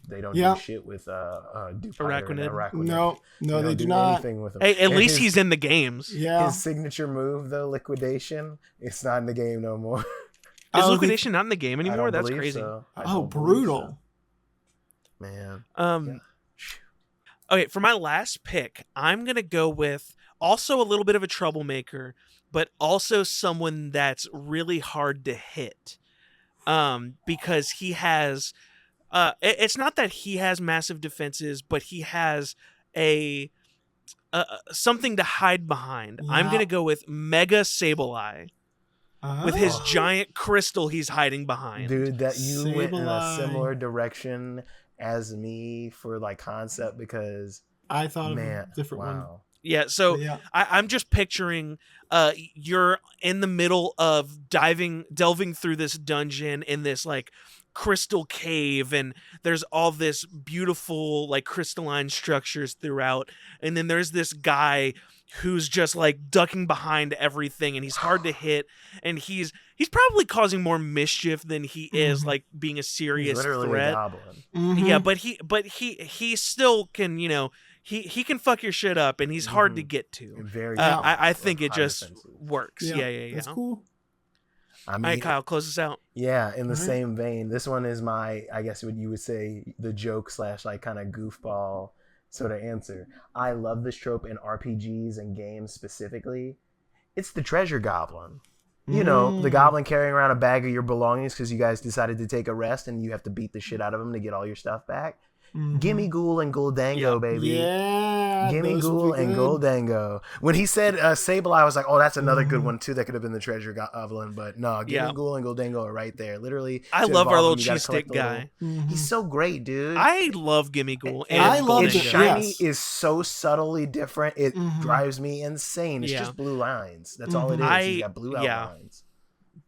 They don't do shit with Araquanid. No, they do not. With him. Hey, at least he's in the games. Yeah. His signature move, though, Liquidation, it's not in the game no more. Is Liquidation not in the game anymore? That's crazy. So. Brutal. So. Man. Okay, for my last pick, I'm going to go with also a little bit of a troublemaker, but also someone that's really hard to hit. Because he has... it's not that he has massive defenses, but he has something to hide behind. Yeah. I'm going to go with Mega Sableye. With his giant crystal he's hiding behind. Dude, that you went in a similar direction as me for like concept because I thought of a different one. Yeah, so I'm just picturing you're in the middle of delving through this dungeon in this like crystal cave, and there's all this beautiful like crystalline structures throughout, and then there's this guy who's just like ducking behind everything, and he's hard to hit, and he's probably causing more mischief than he is like being a serious threat. A goblin. Mm-hmm. Yeah, but he still can, you know, he can fuck your shit up, and he's hard to get to. Very I think it just works. Yeah. That's cool. I mean, all right, Kyle, close us out. Yeah, in the same vein, this one is my, I guess what you would say, the joke / like kind of goofball sort of answer. I love this trope in RPGs and games specifically. It's the treasure goblin. You know, the goblin carrying around a bag of your belongings because you guys decided to take a rest and you have to beat the shit out of him to get all your stuff back. Gimme Ghoul and Goldango, baby. Yeah. Gimme Ghoul and Goldango. When he said Sableye, I was like, oh, that's another good one, too. That could have been the treasure goblin. But no, Gimme Ghoul and Goldango are right there. Literally. I love our little cheese stick guy. He's so great, dude. I love Gimme Ghoul. And I love his shiny is so subtly different. It drives me insane. It's just blue lines. That's all it is. He's got blue outlines.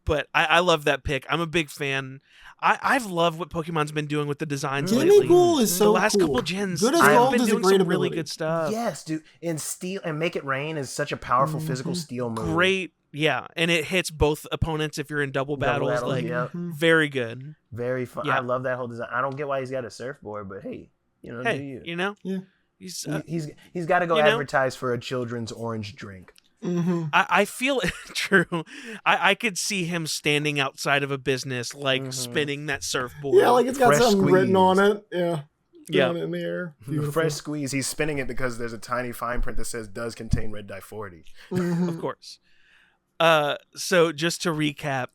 But I love that pick. I'm a big fan. I've loved what Pokemon's been doing with the designs Gimme lately. Ghoul is so the last cool. couple gens. Good as I've Gold been is doing a great some really ability. good stuff. Yes, dude. And Steel and Make It Rain is such a powerful physical steel move. Great, yeah, and it hits both opponents if you're in double battles. Like very good, very fun. I love that whole design. I don't get why he's got a surfboard, but hey, you know, do you? You know, he's got to go advertise for a children's orange drink. I feel true. I could see him standing outside of a business, like spinning that surfboard. Yeah, like it's got something written on it. Yeah. Yeah. In the air. Fresh squeeze. He's spinning it because there's a tiny fine print that says does contain red dye 40. Of course. So just to recap,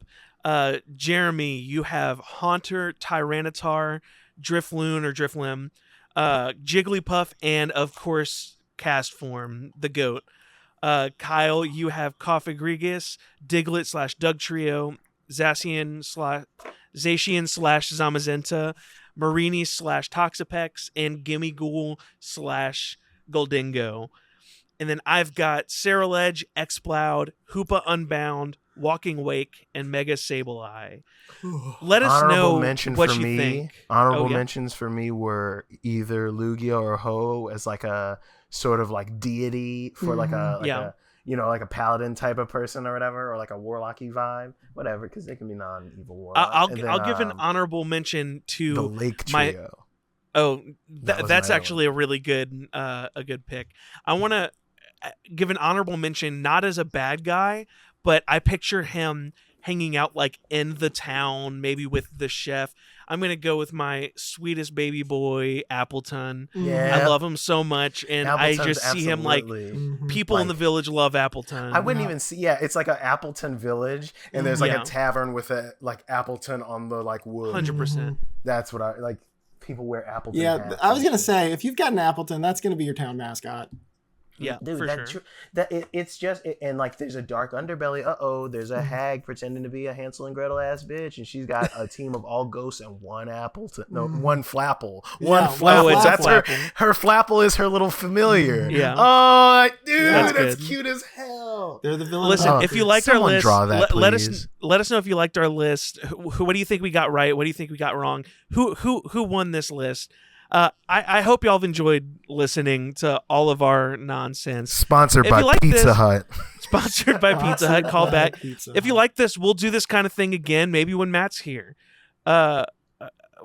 Jeremy, you have Haunter, Tyranitar, Drifloon or Driflim, Jigglypuff, and of course Castform, the goat. Kyle, you have Coffagrigus, Diglett / Dugtrio, Zacian / Zamazenta, Marini / Toxapex, and Gimme Ghoul / Goldingo. And then I've got Ceruledge, Exploud, Hoopa Unbound, Walking Wake, and Mega Sableye. Let us know what you think. Honorable mentions for me were either Lugia or Ho as like a sort of like deity for like a like a paladin type of person or whatever, or like a warlocky vibe, whatever, because they can be non-evil warlock. I'll give an honorable mention to the Lake my. Trio. Oh, That was that's my other actually a really good pick. I want to give an honorable mention, not as a bad guy, but I picture him hanging out like in the town, maybe with the chef. I'm gonna go with my sweetest baby boy, Appleton. Yeah. I love him so much, and I Appleton's just see him like Mhm. people in the Like- village love Appleton. I wouldn't Yeah. even see. Yeah, it's like a Appleton village, and there's like Yeah. a tavern with a like Appleton on the like wood. 100%. That's what I like. People wear Appleton. Yeah, hats I was and gonna shit. say if you've got an Appleton, that's gonna be your town mascot. Yeah, Dude, for that's sure. it's just and like there's a dark underbelly. There's a hag pretending to be a Hansel and Gretel ass bitch, and she's got a team of all ghosts and one Appleton. No, one Flapple. One Yeah, Flapple. it's a That's her. Flapple. Her Flapple is her little familiar. Yeah. Oh, dude, That's that's good. cute as hell. They're the villain. Listen, Oh, if you liked our someone list, draw that, let us please. know if you liked our list. What do you think we got right? What do you think we got wrong? Who won this list? I hope y'all have enjoyed listening to all of our nonsense. Sponsored If by you like Pizza this- Hut. Sponsored by Pizza Hut. Call back. Pizza If you Hut. like this, we'll do this kind of thing again. Maybe when Matt's here.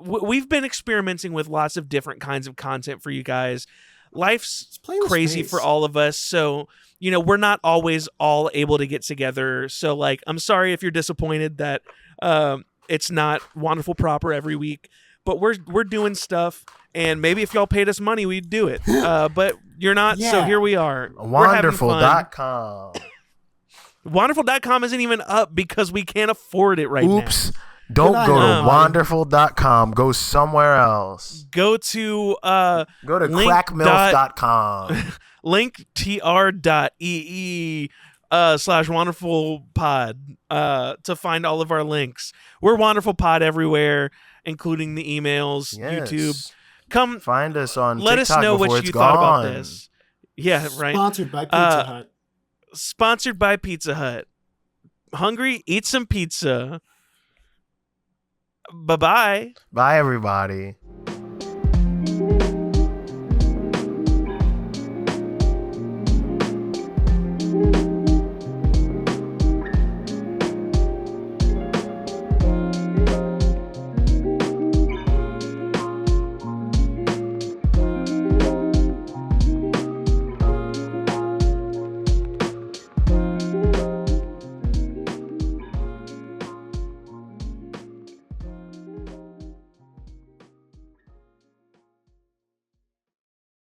We've been experimenting with lots of different kinds of content for you guys. Life's It's playing with crazy space. for all of us, so we're not always all able to get together. So like, I'm sorry if you're disappointed that it's not Wonderful proper every week, but we're doing stuff, and maybe if y'all paid us money, we'd do it. But you're not, so Yeah. here we are. We're having fun. Wonderful.com. Wonderful.com isn't even up because we can't afford it right now. Oops. Don't Good go to night, wonderful.com. Go somewhere else. Go to Go to Link crackmilf.com. linktr.ee /wonderful pod to find all of our links. We're Wonderful Pod everywhere, including the emails, Yes. YouTube. Come Find us on let TikTok us know before what it's you thought about gone. this. Yeah, right. Sponsored by Pizza Hut. Sponsored by Pizza Hut. Hungry? Eat some pizza. Bye-bye. Bye, everybody.